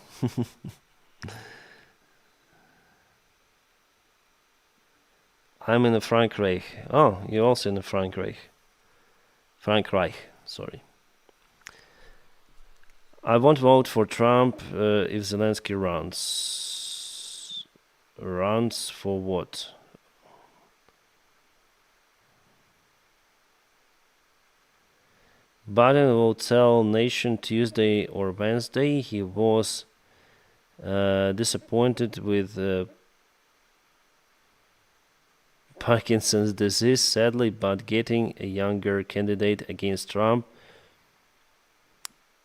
I'm in the Frankreich. Oh, you're also in the Frankreich. Frankreich, sorry. I won't vote for Trump if Zelensky runs. Runs for what? Biden will tell Nation Tuesday or Wednesday he was disappointed with Parkinson's disease, sadly, but getting a younger candidate against Trump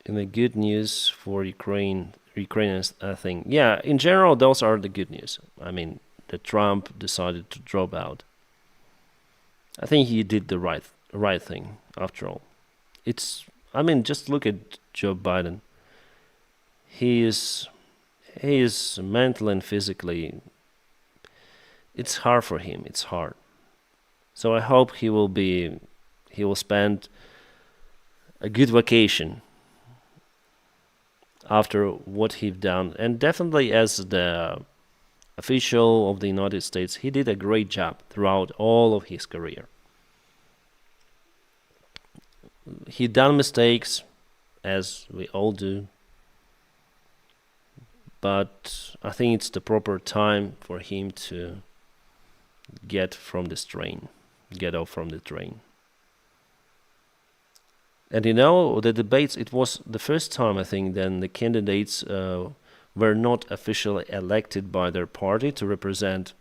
in the good news for Ukrainians, I think. Yeah, in general, those are the good news. I mean, that Trump decided to drop out. I think he did the right thing, after all. Just look at Joe Biden. He is mentally and physically, it's hard for him. It's hard. So I hope he will spend a good vacation after what he's done. And definitely as the official of the United States, he did a great job throughout all of his career. He done mistakes, as we all do. But I think it's the proper time for him to get off from the train. And the debates, it was the first time, I think, then the candidates were not officially elected by their party to represent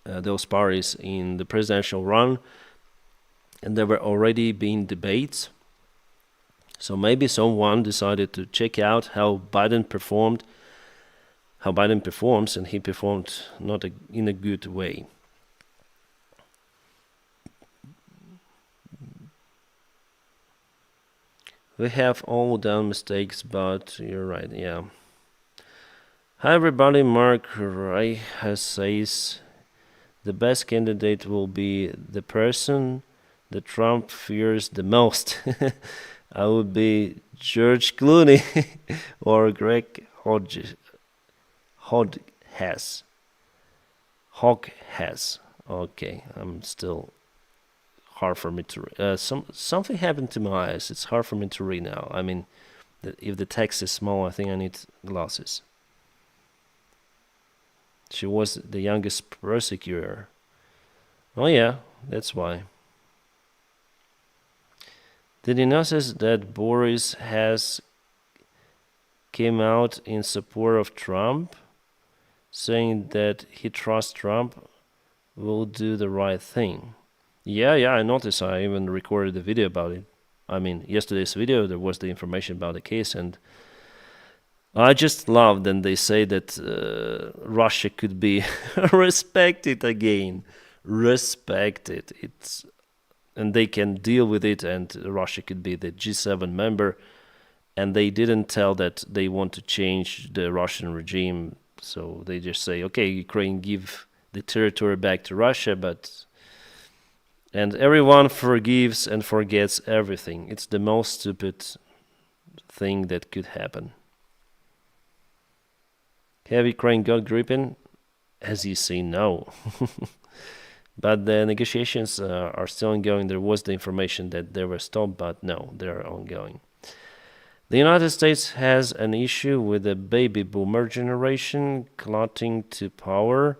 those parties in the presidential run. And there were already been debates. So maybe someone decided to check out how Biden performs, and he performed not in a good way. We have all done mistakes, but you're right, yeah. Hi everybody, Mark Ray says the best candidate will be the person that Trump fears the most. I would be George Clooney or Greg Hodges. Hog has. Okay, I'm still hard for me to read. Something happened to my eyes. It's hard for me to read now. I mean, if the text is small, I think I need glasses. She was the youngest prosecutor. Oh yeah, that's why. Did you notice that Boris has came out in support of Trump, saying that he trusts Trump will do the right thing? Yeah, I noticed. I even recorded a video about it. I mean, yesterday's video, there was the information about the case, and I just love that they say that Russia could be respected again. Respected. And they can deal with it, and Russia could be the G7 member. And they didn't tell that they want to change the Russian regime, so they just say, okay, Ukraine give the territory back to Russia, and everyone forgives and forgets everything. It's the most stupid thing that could happen. Have Ukraine got gripping? As you say, no. But the negotiations are still ongoing. There was the information that they were stopped, but no, they're ongoing. The United States has an issue with the baby boomer generation clotting to power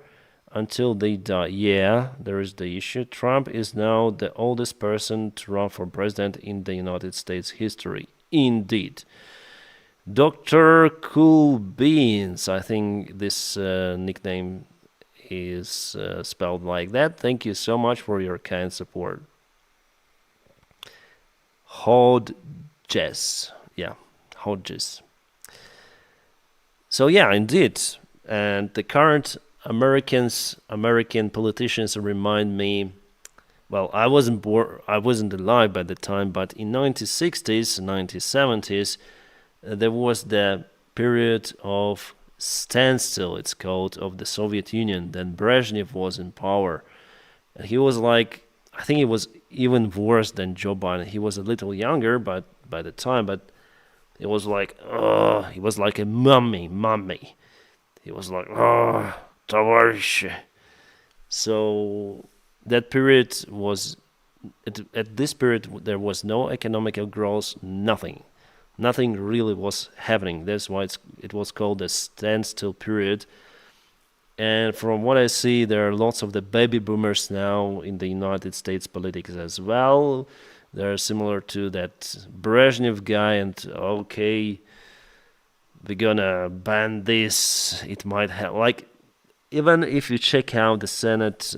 until they die. Yeah, there is the issue. Trump is now the oldest person to run for president in the United States history. Indeed. Dr. Cool Beans, I think this nickname is spelled like that. Thank you so much for your kind support. Hodges. Yeah, Hodges. So yeah, indeed. And the current American politicians remind me, well, I wasn't alive by the time, but in 1960s, 1970s, there was the period of standstill, it's called, of the Soviet Union. Then Brezhnev was in power. And he was like, I think he was even worse than Joe Biden. He was a little younger but by the time, but it was like, he was like a mummy. He was like, товарищи. So that period was, at this period, there was no economical growth, nothing. Nothing really was happening. That's why it was called the standstill period. And from what I see, there are lots of the baby boomers now in the United States politics as well. They're similar to that Brezhnev guy, and okay, we're gonna ban this. It might have, like, even if you check out the Senate,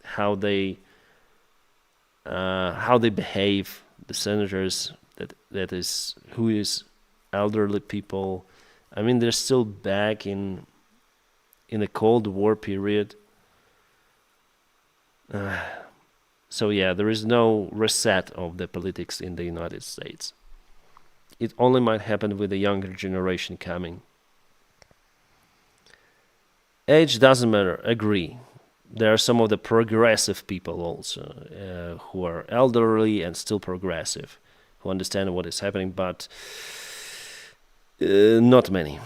how they behave, the senators, that is who is elderly people. I mean, they're still back in the Cold War period. So yeah, there is no reset of the politics in the United States. It only might happen with the younger generation coming. Age doesn't matter, agree. There are some of the progressive people also who are elderly and still progressive, who understand what is happening, but not many.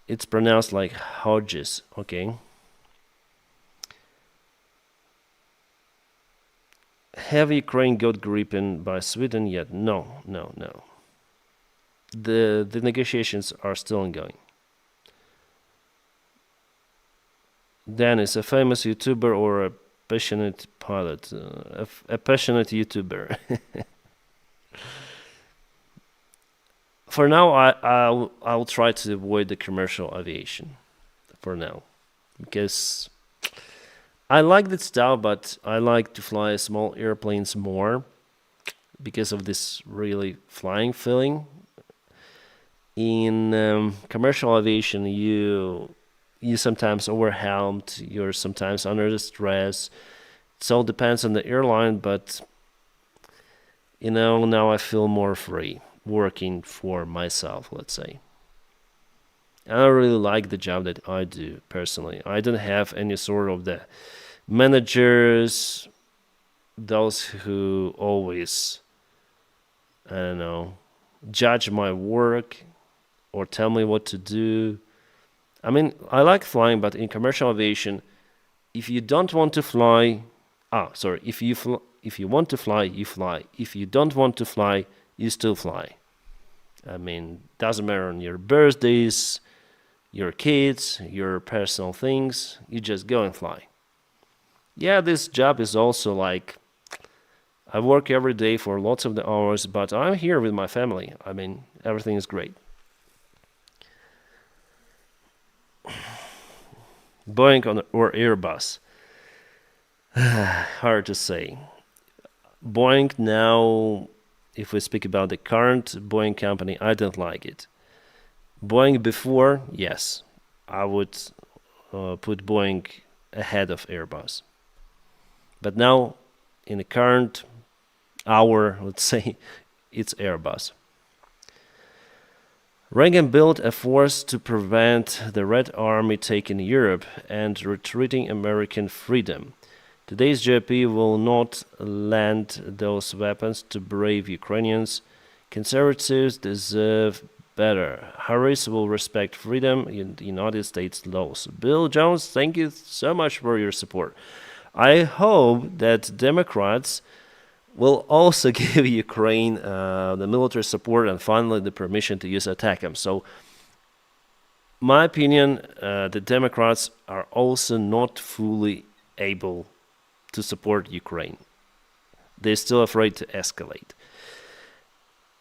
It's pronounced like Hodges, okay? Have Ukraine got gripping by Sweden yet? No. The negotiations are still ongoing. Dan is a famous YouTuber or a passionate pilot? A passionate YouTuber. For now, I'll try to avoid the commercial aviation. For now, because I like that style, but I like to fly small airplanes more because of this really flying feeling. In commercial aviation, you sometimes overwhelmed, you're sometimes under the stress. It all depends on the airline, but now I feel more free working for myself, let's say. I really like the job that I do personally. I don't have any sort of the managers, those who always I don't know, judge my work or tell me what to do. I mean, I like flying, but in commercial aviation, if you don't want to fly, sorry, if you want to fly, you fly. If you don't want to fly, you still fly. I mean, doesn't matter on your birthdays, your kids, your personal things, you just go and fly. Yeah, this job is also like I work every day for lots of the hours, but I'm here with my family. I mean, everything is great. Boeing or Airbus? Hard to say. Boeing now, if we speak about the current Boeing company, I don't like it. Boeing before, yes, I would put Boeing ahead of Airbus. But now, in the current hour, let's say, it's Airbus. Reagan built a force to prevent the Red Army taking Europe and retreating American freedom. Today's GOP will not lend those weapons to brave Ukrainians. Conservatives deserve better. Harris will respect freedom in the United States laws. Bill Jones, thank you so much for your support. I hope that Democrats will also give Ukraine the military support and finally the permission to use ATACMS. So, my opinion, the Democrats are also not fully able to support Ukraine. They're still afraid to escalate.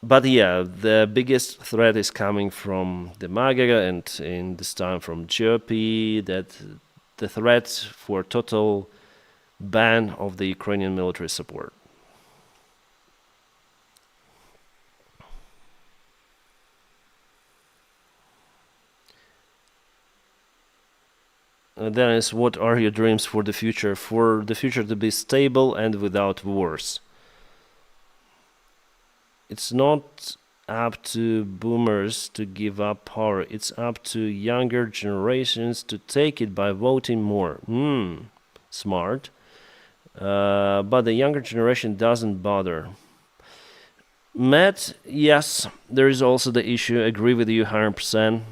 But yeah, the biggest threat is coming from the MAGA and in this time from GOP, that the threat for total ban of the Ukrainian military support. Dennis, what are your dreams for the future? For the future to be stable and without wars. It's not up to boomers to give up power. It's up to younger generations to take it by voting more. Smart. But the younger generation doesn't bother. Matt, yes, there is also the issue. Agree with you 100%.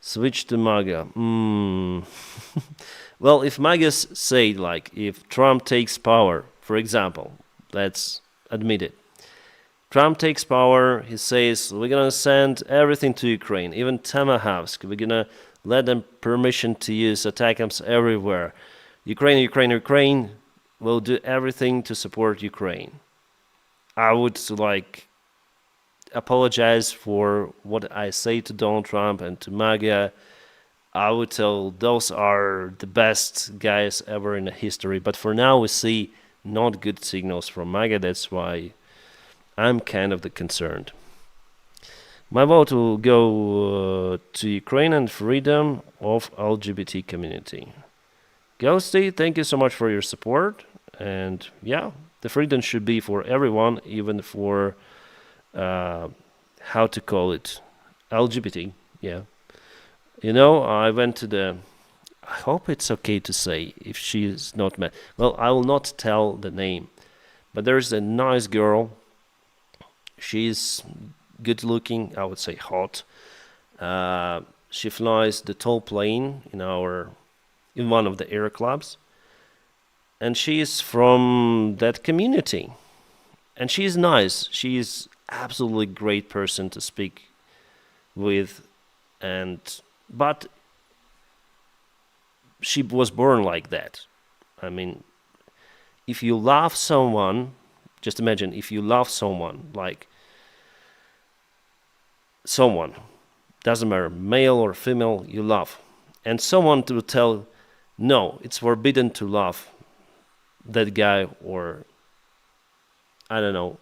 Switch to MAGA. Well, if MAGAs say, like, if Trump takes power, for example, let's admit it. Trump takes power, he says, we're going to send everything to Ukraine, even Tomahawks. We're going to let them permission to use ATACMS everywhere. Ukraine will do everything to support Ukraine. I would, like, apologize for what I say to Donald Trump and to MAGA. I would tell those are the best guys ever in the history. But for now, we see not good signals from MAGA. That's why I'm kind of concerned. My vote will go to Ukraine and freedom of LGBT community. Ghosty, thank you so much for your support. And yeah, the freedom should be for everyone, even for, how to call it, LGBT. Yeah. You know, I went to the, I hope it's okay to say if she is not met. Well, I will not tell the name. But there's a nice girl. She's good looking, I would say hot. She flies the tall plane in one of the air clubs. And she is from that community. And she is nice. She is absolutely great person to speak with. But she was born like that. I mean, if you love someone, just imagine if you love someone, like someone, doesn't matter, male or female, you love. And someone to tell, no, it's forbidden to love that guy, or I don't know.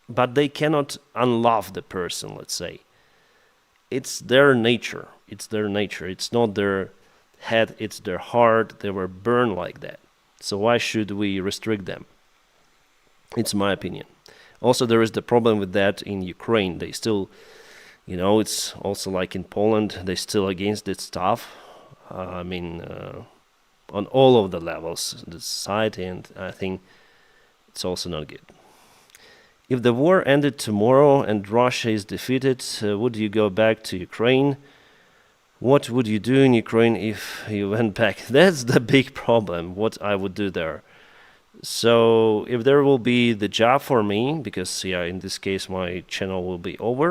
But they cannot unlove the person, let's say. It's their nature. It's their nature. It's not their head, it's their heart. They were born like that. So why should we restrict them? It's my opinion. Also, there is the problem with that in Ukraine. They still, it's also like in Poland, they're still against this stuff. On all of the levels, the society, and I think it's also not good. If the war ended tomorrow and Russia is defeated, would you go back to Ukraine? What would you do in Ukraine if you went back? That's the big problem, what I would do there. So if there will be the job for me, because yeah, in this case my channel will be over.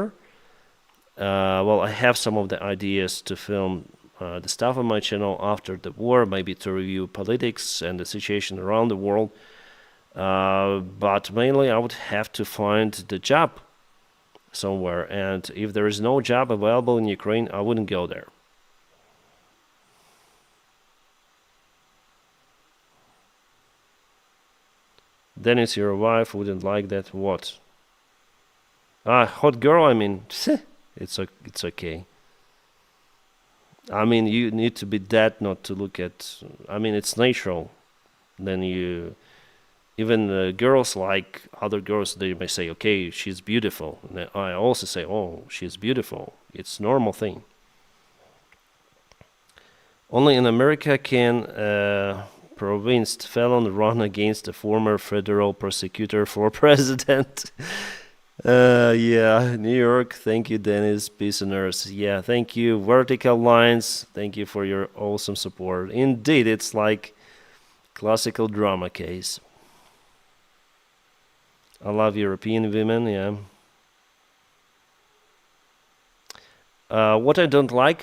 Well, I have some of the ideas to film the stuff on my channel after the war, maybe to review politics and the situation around the world. But mainly I would have to find the job somewhere, and if there is no job available in Ukraine, I wouldn't go there. Dennis, your wife wouldn't like that. What? Ah, hot girl. I mean, it's okay. I mean, you need to be dead not to look at. I mean, it's natural. Then you even girls like other girls. They may say, "Okay, she's beautiful." And I also say, "Oh, she's beautiful." It's normal thing. Only in America can provinced felon run against a former federal prosecutor for president. Yeah, New York. Thank you, Dennis. Peace and earth. Yeah, thank you. Vertical lines. Thank you for your awesome support. Indeed, it's like classical drama case. I love European women. Yeah. What I don't like,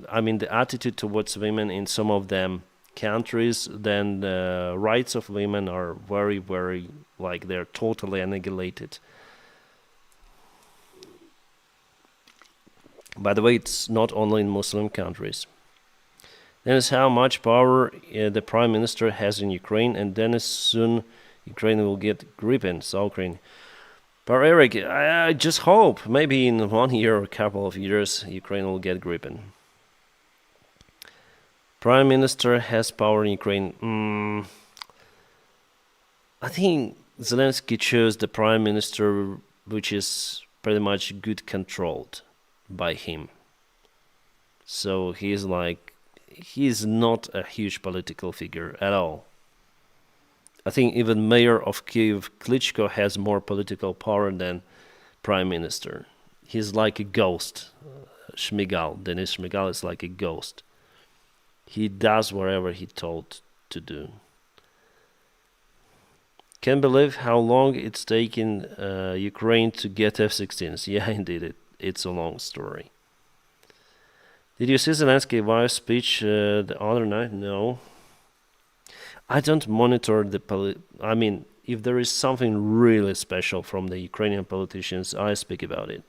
I mean, the attitude towards women in some of them countries, then the rights of women are very, very, like they're totally annihilated. By the way, it's not only in Muslim countries. Then is how much power the prime minister has in Ukraine, and then as soon Ukraine will get gripping, so Ukraine. But Eric, I just hope maybe in 1 year or a couple of years Ukraine will get gripping. Prime minister has power in Ukraine. I think Zelensky chose the prime minister which is pretty much good controlled by him. So he's not a huge political figure at all. I think even mayor of Kiev, Klitschko, has more political power than prime minister. He's like a ghost. Denis Shmygal is like a ghost. He does whatever he told to do. Can't believe how long it's taken Ukraine to get F-16s. Yeah, indeed, it's a long story. Did you see Zelensky's wife's speech the other night? No. I don't monitor I mean, if there is something really special from the Ukrainian politicians, I speak about it.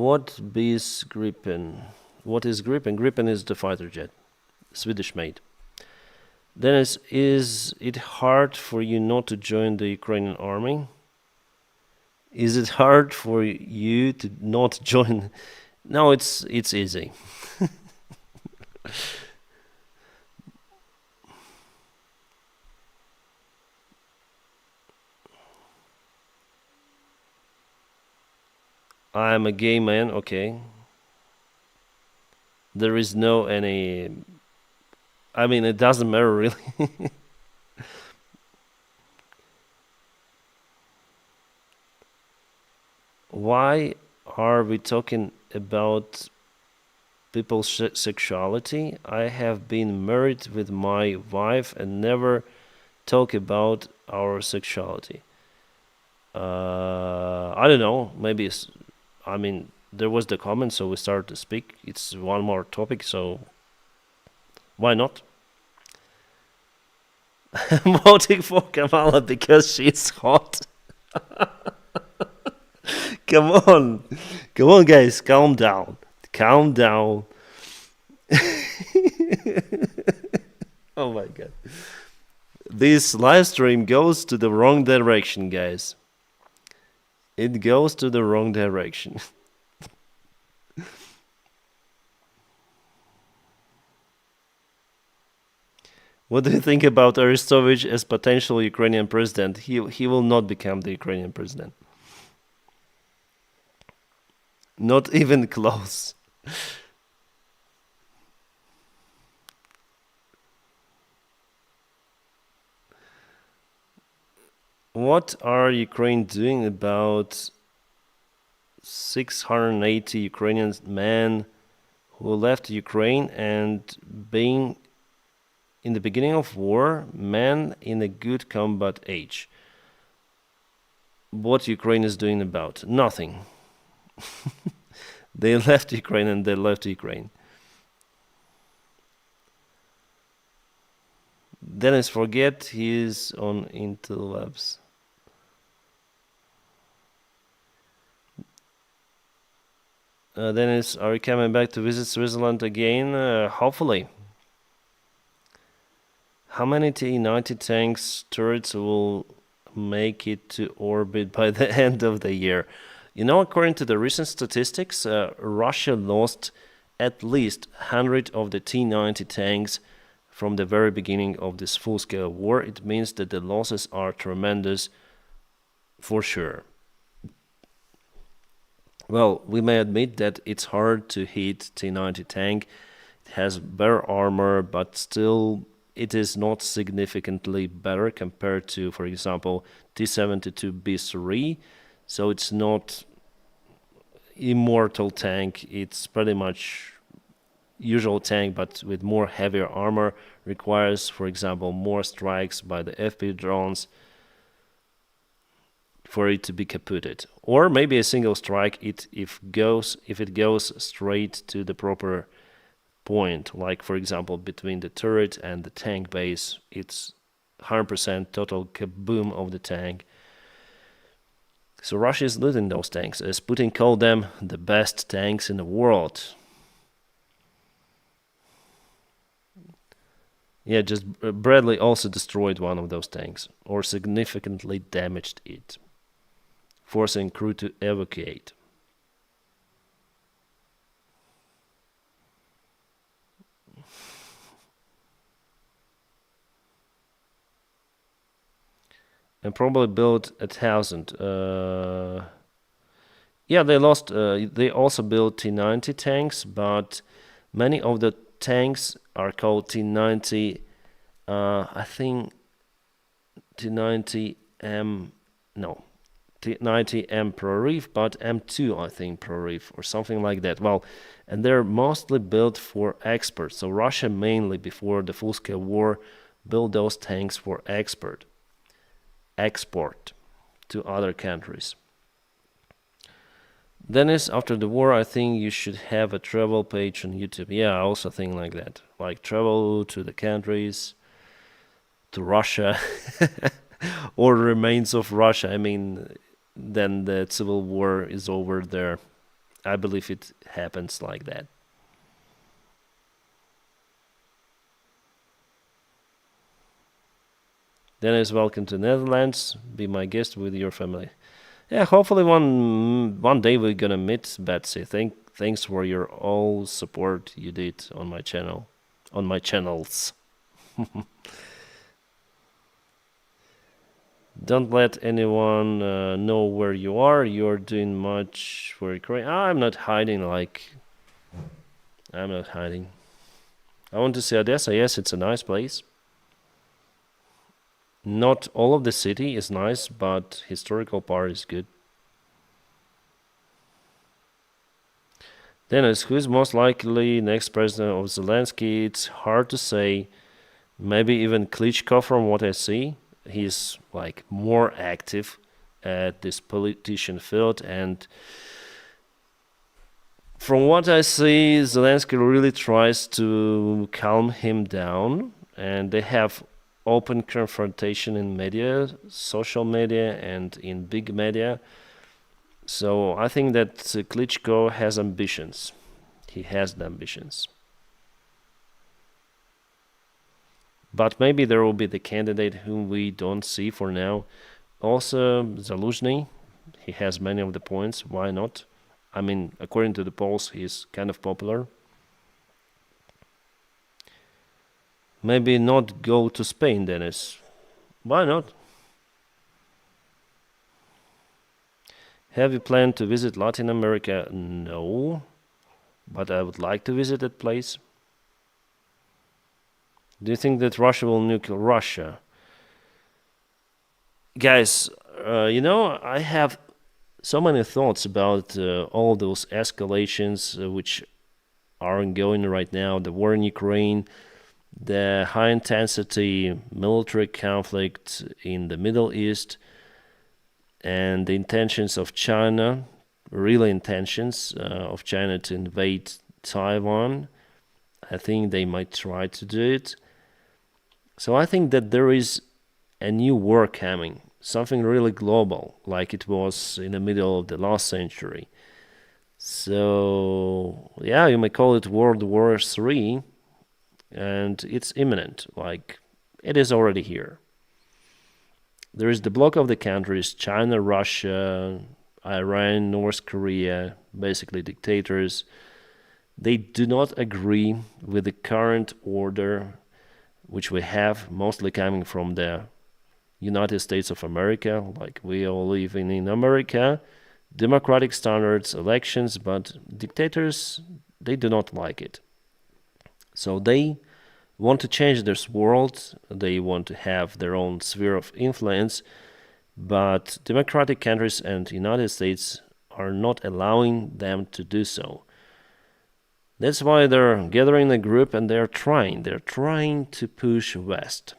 What is Gripen? What is Gripen? Gripen is the fighter jet, Swedish made. Dennis, is it hard for you not to join the Ukrainian army? Is it hard for you to not join? No, it's easy. I'm a gay man, okay. There is no any. I mean, it doesn't matter really. Why are we talking about people's sexuality? I have been married with my wife and never talk about our sexuality. I don't know. Maybe I mean, there was the comment, so we started to speak. It's one more topic, so why not? I'm voting for Kamala because she's hot. Come on. Come on, guys. Calm down. Calm down. Oh my god. This live stream goes to the wrong direction, guys. It goes to the wrong direction. What do you think about Arestovich as potential Ukrainian president? He will not become the Ukrainian president. Not even close. What are Ukraine doing about 680 Ukrainian men who left Ukraine and being in the beginning of war, men in a good combat age? What Ukraine is doing about? Nothing. They left Ukraine and they left Ukraine. Dennis, forget he's on Intel Labs. Dennis, are you coming back to visit Switzerland again? Hopefully. How many T-90 tanks turrets will make it to orbit by the end of the year? You know, according to the recent statistics, Russia lost at least 100 of the T-90 tanks from the very beginning of this full-scale war. It means that the losses are tremendous for sure. Well, we may admit that it's hard to hit T-90 tank. It has better armor, but still it is not significantly better compared to, for example, T-72B3. So it's not immortal tank. It's pretty much usual tank, but with more heavier armor. Requires, for example, more strikes by the FP drones for it to be caputed, or maybe a single strike if it goes straight to the proper point, like for example between the turret and the tank base, it's 100% total kaboom of the tank. So Russia is losing those tanks, as Putin called them the best tanks in the world. Yeah, just Bradley also destroyed one of those tanks, or significantly damaged it, forcing crew to evacuate. And probably built 1,000. Yeah, they lost. They also built T-90 tanks, but many of the tanks are called T-90. I think T-90M. No, T-90M Pro Reef, but M2 I think Pro Reef or something like that. Well, and they're mostly built for export. So Russia mainly before the full-scale war built those tanks for export to other countries. Dennis, after the war, I think you should have a travel page on YouTube. Yeah, I also think like that. Like travel to the countries, to Russia, or remains of Russia. I mean, then the civil war is over there. I believe it happens like that. Dennis, welcome to Netherlands. Be my guest with your family. Yeah, hopefully one day we're gonna meet, Betsy. Thanks for your all support you did on my channel, on my channels. Don't let anyone know where you are. You're doing much for Ukraine. I'm not hiding. I'm not hiding. I want to see Odessa. Yes, it's a nice place. Not all of the city is nice, but historical part is good. Dennis, who is most likely next president of Zelensky? It's hard to say. Maybe even Klitschko from what I see. He's like more active at this politician field, and from what I see, Zelensky really tries to calm him down, and they have open confrontation in media, social media, and in big media. So I think that Klitschko has ambitions. He has the ambitions. But maybe there will be the candidate whom we don't see for now. Also, Zaluzhny, he has many of the points. Why not? I mean, according to the polls, he's kind of popular. Maybe not go to Spain, Dennis. Why not? Have you planned to visit Latin America? No, but I would like to visit that place. Do you think that Russia will nuke Russia? Guys, I have so many thoughts about all those escalations which are ongoing right now, the war in Ukraine, the high intensity military conflict in the Middle East, and the intentions of China, real intentions of China to invade Taiwan. I think they might try to do it. So I think that there is a new war coming, something really global, like it was in the middle of the last century. So, yeah, you may call it World War III, and it's imminent, like it is already here. There is the bloc of the countries China, Russia, Iran, North Korea, basically dictators. They do not agree with the current order which we have, mostly coming from the United States of America, like we all live in America, democratic standards, elections, but dictators, they do not like it. So they want to change this world, they want to have their own sphere of influence, but democratic countries and United States are not allowing them to do so. That's why they're gathering a group and they're trying to push west.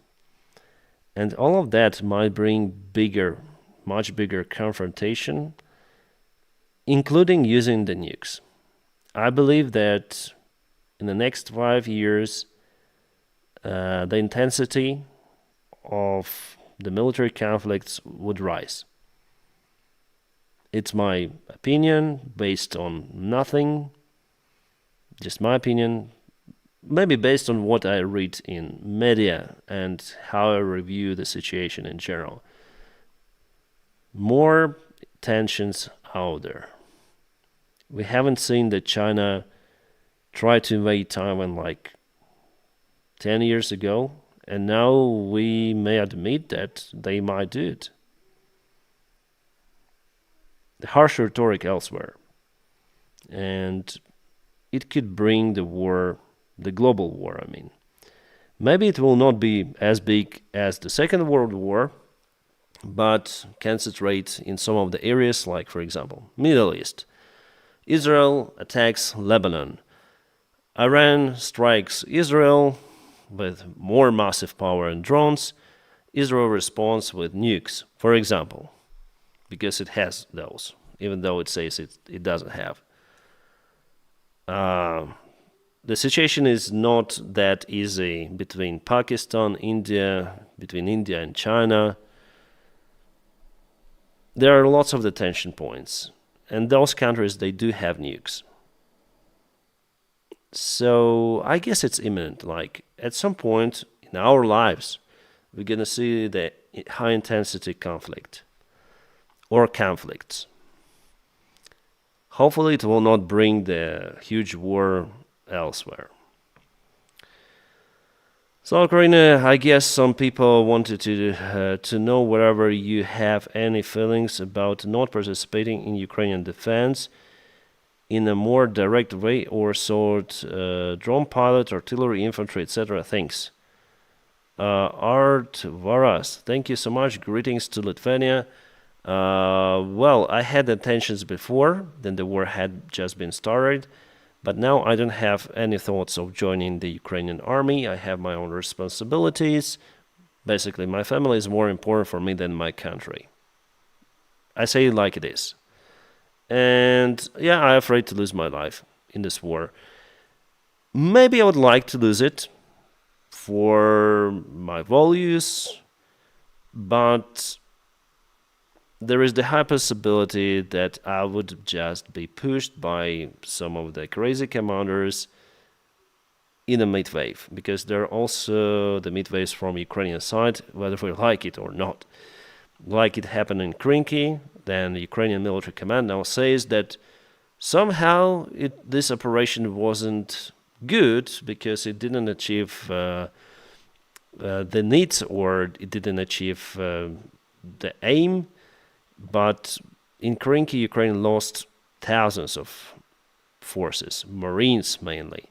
And all of that might bring much bigger confrontation, including using the nukes. I believe that in the next 5 years, the intensity of the military conflicts would rise. It's my opinion based on nothing, just my opinion, maybe based on what I read in media and how I review the situation in general. More tensions out there. We haven't seen that China tried to invade Taiwan like 10 years ago, and now we may admit that they might do it. The harsh rhetoric elsewhere. And it could bring the war, the global war, I mean. Maybe it will not be as big as the Second World War, but concentrate in some of the areas like, for example, Middle East. Israel attacks Lebanon. Iran strikes Israel with more massive power and drones. Israel responds with nukes, for example, because it has those, even though it says it doesn't have. The situation is not that easy between Pakistan, India, between India and China. There are lots of the tension points, and those countries, they do have nukes. So I guess it's imminent. Like at some point in our lives, we're gonna see the high intensity conflict or conflicts. Hopefully, it will not bring the huge war elsewhere. So, Karina, I guess some people wanted to know whether you have any feelings about not participating in Ukrainian defense in a more direct way, or sort drone pilot, artillery, infantry, etc. Thanks. Art Varas, thank you so much. Greetings to Lithuania. Well, I had intentions before, then the war had just been started. But now I don't have any thoughts of joining the Ukrainian army. I have my own responsibilities. Basically, my family is more important for me than my country. I say it like it is. And yeah, I'm afraid to lose my life in this war. Maybe I would like to lose it for my values, but there is the high possibility that I would just be pushed by some of the crazy commanders in a mid-wave, because there are also the mid-waves from Ukrainian side, whether we like it or not. Like it happened in Krinky, then the Ukrainian military command now says that somehow this operation wasn't good because it didn't achieve the needs, or it didn't achieve the aim. But in Krinky, Ukraine lost thousands of forces, Marines mainly.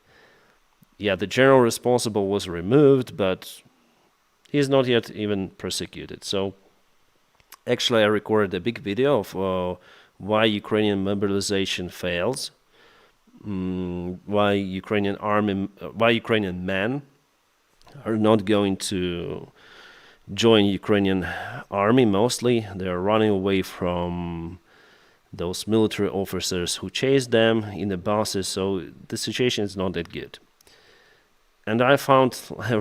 Yeah, the general responsible was removed, but he's not yet even prosecuted. So Actually, I recorded a big video of why Ukrainian mobilization fails, why Ukrainian men are not going to join Ukrainian army. Mostly, they are running away from those military officers who chase them in the buses. So the situation is not that good. And I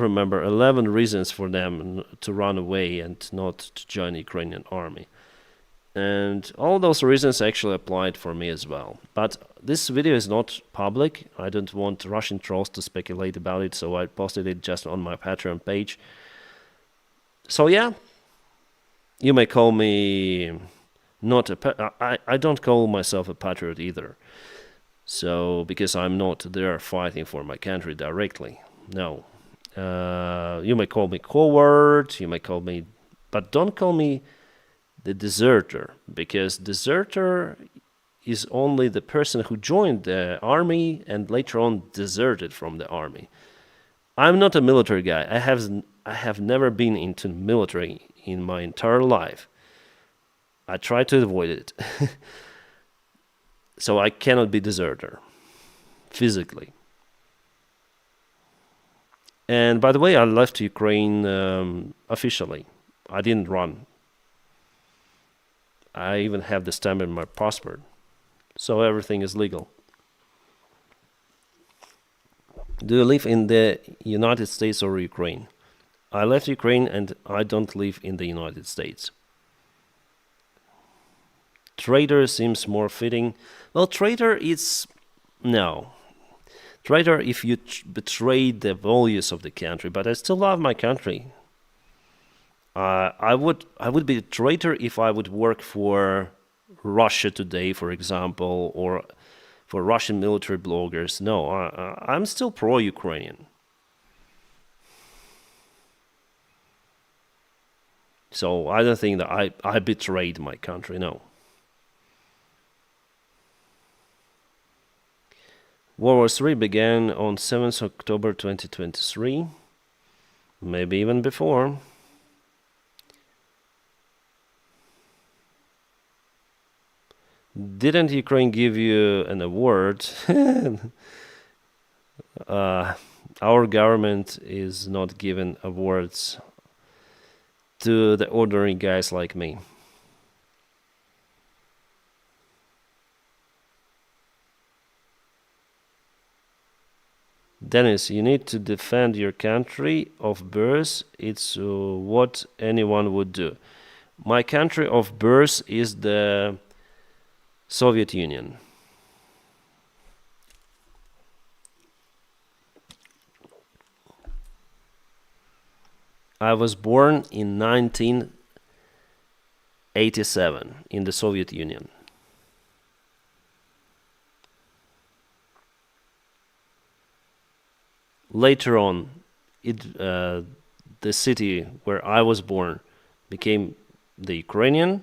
remember 11 reasons for them to run away and not to join the Ukrainian army. And all those reasons actually applied for me as well. But this video is not public. I don't want Russian trolls to speculate about it, so I posted it just on my Patreon page. So yeah, you may call me not I don't call myself a patriot either. So, because I'm not there fighting for my country directly. No. You may call me coward, you may call me, but don't call me the deserter, because deserter is only the person who joined the army and later on deserted from the army. I'm not a military guy. I have never been into military in my entire life. I try to avoid it. So I cannot be deserter physically. And by the way, I left Ukraine officially. I didn't run. I even have the stamp in my passport. So everything is legal. Do you live in the United States or Ukraine? I left Ukraine and I don't live in the United States. Traitor seems more fitting. Well, traitor is... No. Traitor if you betrayed the values of the country, but I still love my country. I would be a traitor if I would work for Russia Today, for example, or for Russian military bloggers. No, I'm still pro-Ukrainian. So I don't think that I betrayed my country, no. World War III began on 7th October 2023, maybe even before. Didn't Ukraine give you an award? Our government is not giving awards to the ordinary guys like me. Dennis, you need to defend your country of birth. It's what anyone would do. My country of birth is the Soviet Union. I was born in 1987 in the Soviet Union. Later on, the city where I was born became the Ukrainian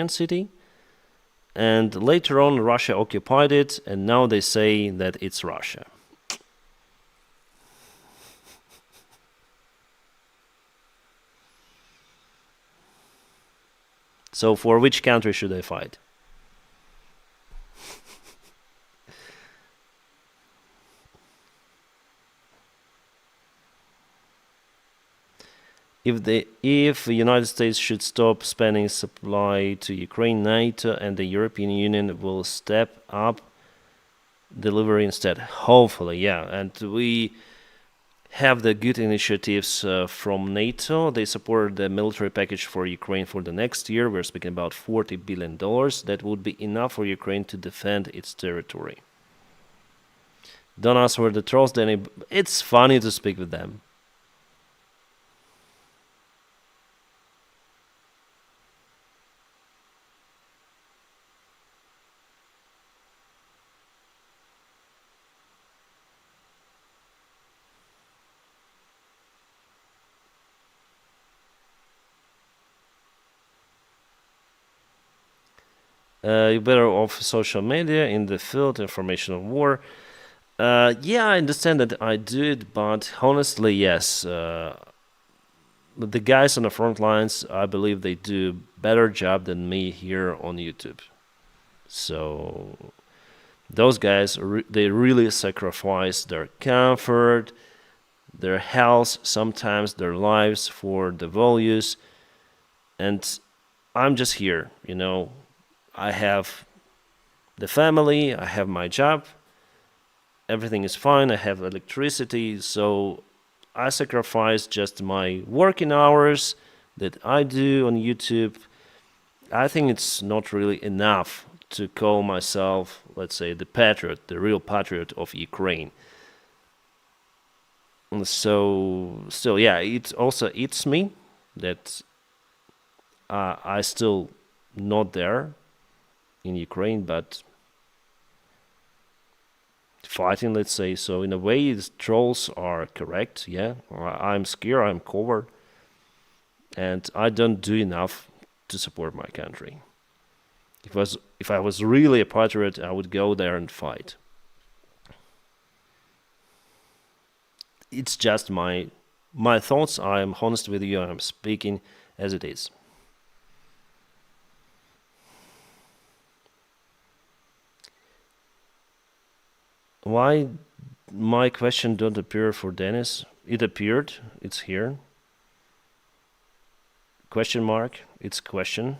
city, and later on Russia occupied it, and now they say that it's Russia. So for which country should I fight? If the United States should stop spending supply to Ukraine, NATO and the European Union will step up delivery instead. Hopefully, yeah. And we have the good initiatives from NATO. They support the military package for Ukraine for the next year. We're speaking about $40 billion. That would be enough for Ukraine to defend its territory. Don't ask for the trolls, Danny. It's funny to speak with them. You're better off social media in the field, information of war. Yeah, I understand that I do it, but honestly, yes. the guys on the front lines, I believe they do better job than me here on YouTube. So those guys, they really sacrifice their comfort, their health, sometimes their lives for the values. And I'm just here, I have the family, I have my job, everything is fine, I have electricity, so I sacrifice just my working hours that I do on YouTube. I think it's not really enough to call myself, let's say, the patriot, the real patriot of Ukraine. And so, still, yeah, it also eats me that I still not there in Ukraine, but fighting, let's say. So in a way, the trolls are correct. Yeah, I'm scared, I'm covered, and I don't do enough to support my country. If I was really a patriot, I would go there and fight. It's just my thoughts. I'm honest with you. I'm speaking as it is. Why my question don't appear for Dennis? It appeared. It's here. Question mark. It's question.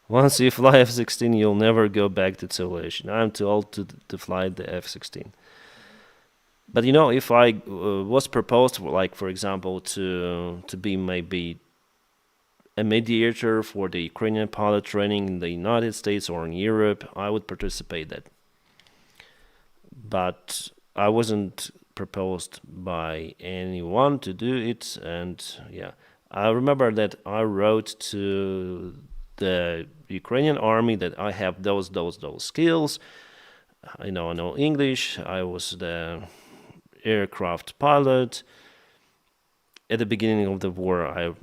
Once you fly F-16, you'll never go back to civilization. I'm too old to fly the F-16. But if I was proposed, like for example, to be maybe a mediator for the Ukrainian pilot training in the United States or in Europe, I would participate that. But I wasn't proposed by anyone to do it, and yeah, I remember that I wrote to the Ukrainian army that I have those skills. I know English. I was the aircraft pilot. At the beginning of the war, I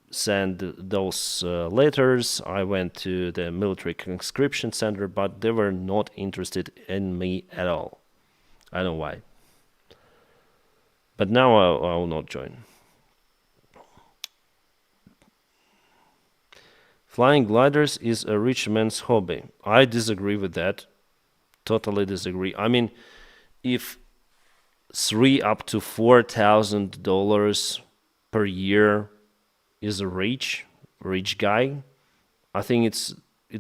sent those letters. I went to the military conscription center, but they were not interested in me at all. I don't know why. But now I will not join. Flying gliders is a rich man's hobby. I disagree with that. Totally disagree. I mean, if $3,000 up to $4,000 per year is a rich guy, I think it's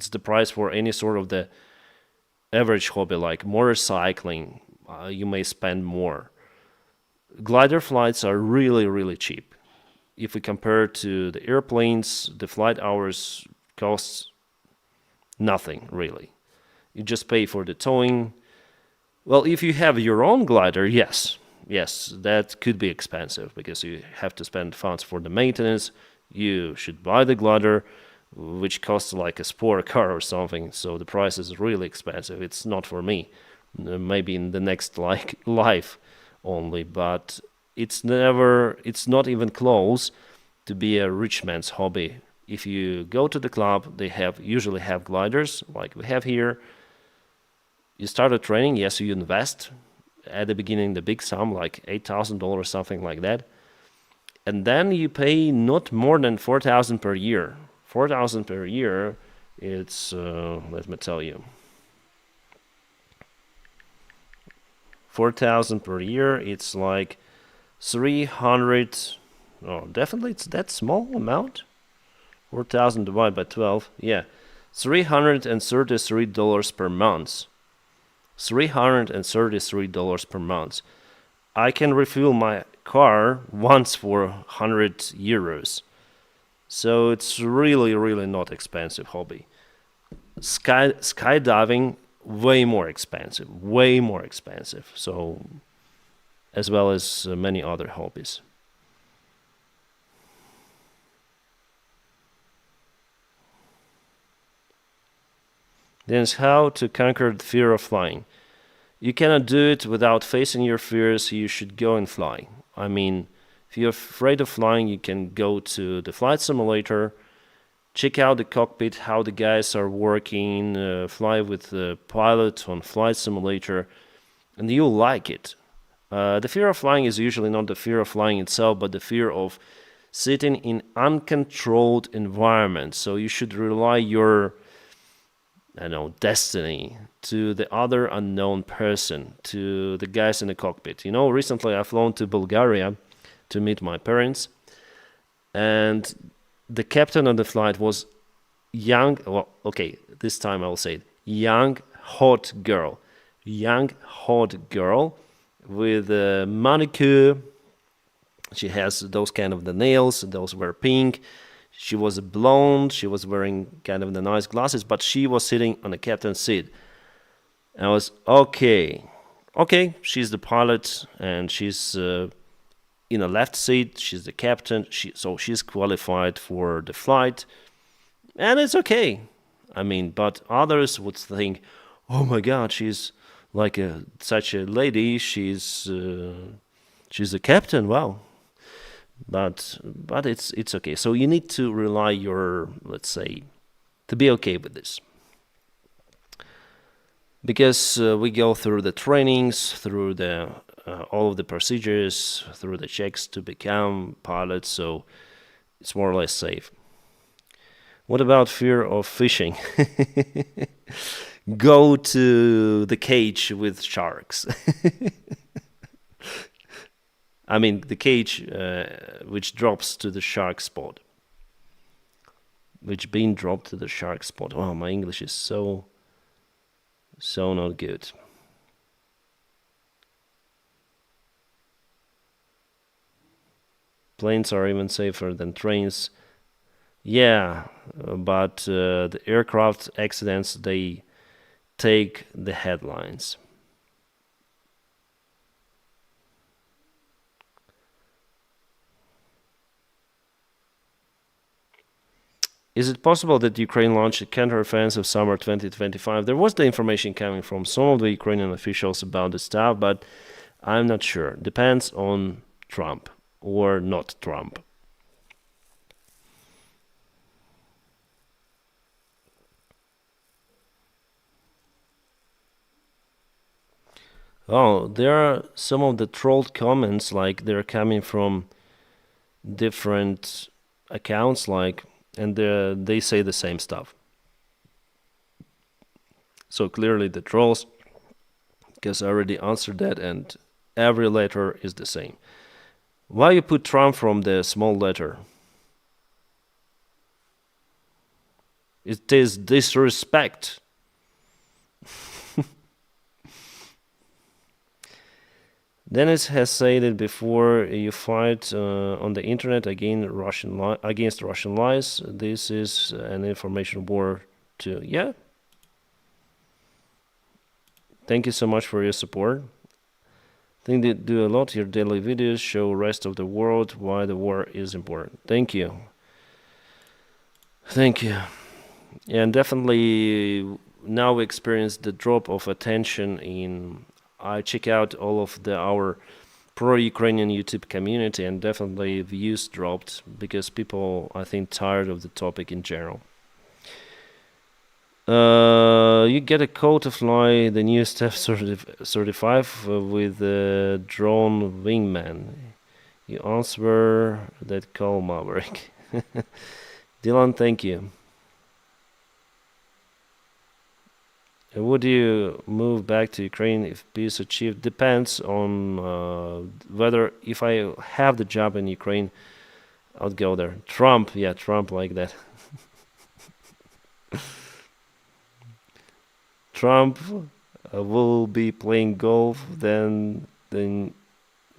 the price for any sort of the average hobby like motorcycling. You may spend more. Glider flights are really, really cheap. If we compare to the airplanes, the flight hours costs nothing really. You just pay for the towing. Well, if you have your own glider, yes, that could be expensive because you have to spend funds for the maintenance. You should buy the glider, which costs like a sport car or something. So the price is really expensive. It's not for me. Maybe in the next life only, but it's not even close to be a rich man's hobby. If you go to the club, they usually have gliders like we have here. You start a training, yes, you invest at the beginning the big sum like $8,000, something like that, and then you pay not more than $4,000 per year. $4,000 per year, it's let me tell you, $4,000 per year, it's like 300. Oh, definitely it's that small amount. 4,000 divided by 12, yeah, $333 per month. $333 per month. I can refuel my car once for 100 euros. So it's really, really not expensive hobby. Skydiving, way more expensive. So, as well as many other hobbies. Then it's how to conquer the fear of flying. You cannot do it without facing your fears. You should go and fly. I mean, if you're afraid of flying, you can go to the flight simulator. check out the cockpit, how the guys are working, fly with the pilot on flight simulator, and you'll like it. The fear of flying is usually not the fear of flying itself, but the fear of sitting in uncontrolled environments. So you should rely your, I don't know, destiny to the other unknown person, to the guys in the cockpit. You know, recently I flown to Bulgaria to meet my parents, and the captain of the flight was young. Well, okay, this time I'll say it. Young, hot girl. Young, hot girl with a manicure. She has those kind of the nails. Those were pink. She was a blonde. She was wearing kind of the nice glasses, but she was sitting on the captain's seat. I was okay. Okay, she's the pilot and she's in a left seat. She's the captain. So she's qualified for the flight, and it's okay. I mean, but others would think, "Oh my God, she's like such a lady. She's a captain. Wow." But it's okay. So you need to rely your, let's say, to be okay with this, because we go through the trainings, through the all of the procedures, through the checks to become pilots. So it's more or less safe. What about fear of fishing? Go to the cage with sharks. I mean, the cage which drops to the shark spot. Which being dropped to the shark spot. Oh, my English is so not good. Planes are even safer than trains. Yeah, but the aircraft accidents, they take the headlines. Is it possible that Ukraine launched a counteroffensive summer 2025? There was the information coming from some of the Ukrainian officials about the stuff, but I'm not sure. Depends on Trump or not Trump. Oh, there are some of the trolled comments, like they're coming from different accounts, like, and they say the same stuff. So clearly the trolls, because I already answered that, and every letter is the same. Why you put Trump from the small letter? It is disrespect. Dennis has said it before. You fight on the internet against Russian lies. This is an information war too. Yeah. Thank you so much for your support. I think they do a lot. Your daily videos show rest of the world why the war is important. Thank you. Thank you. Yeah, and definitely now we experience the drop of attention in. I check out all of our pro-Ukrainian YouTube community, and definitely views dropped because people, I think, tired of the topic in general. You get a call to fly the new Step 35 with the drone wingman. You answer that call, Maverick. Dylan, thank you. Would you move back to Ukraine if peace achieved? Depends on whether, if I have the job in Ukraine, I'll go there. Trump, yeah, Trump like that. Trump will be playing golf, then the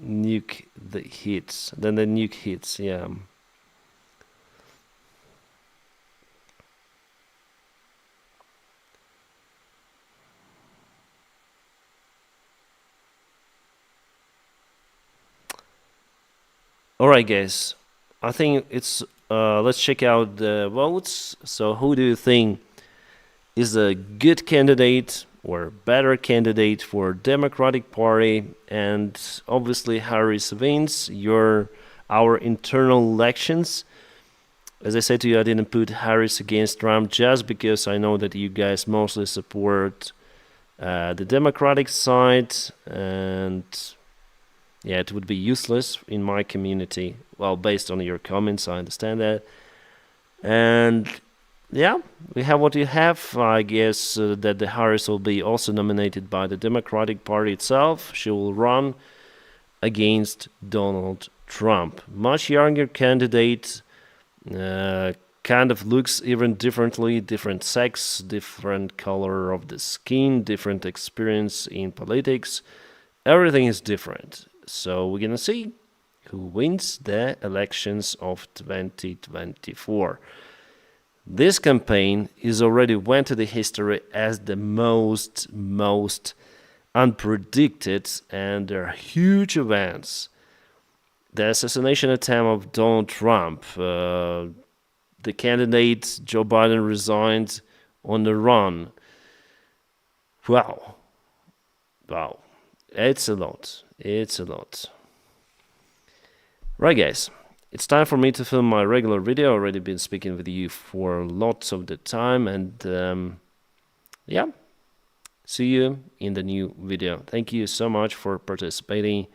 nuke hits. Then the nuke hits, yeah. All right, guys. I think it's let's check out the votes. So, who do you think is a good candidate or better candidate for Democratic Party? And obviously, Harris wins our internal elections. As I said to you, I didn't put Harris against Trump just because I know that you guys mostly support the Democratic side, and yeah, it would be useless in my community. Well, based on your comments, I understand that. And yeah, we have what you have. I guess that the Harris will be also nominated by the Democratic Party itself. She will run against Donald Trump. Much younger candidate, kind of looks even differently, different sex, different color of the skin, different experience in politics. Everything is different. So we're gonna see who wins the elections of 2024. This campaign is already went to the history as the most unpredicted, and there are huge events. The assassination attempt of Donald Trump, the candidate Joe Biden resigned on the run. Wow. It's a lot. Right, guys. It's time for me to film my regular video. I've already been speaking with you for lots of the time, and yeah, see you in the new video. Thank you so much for participating.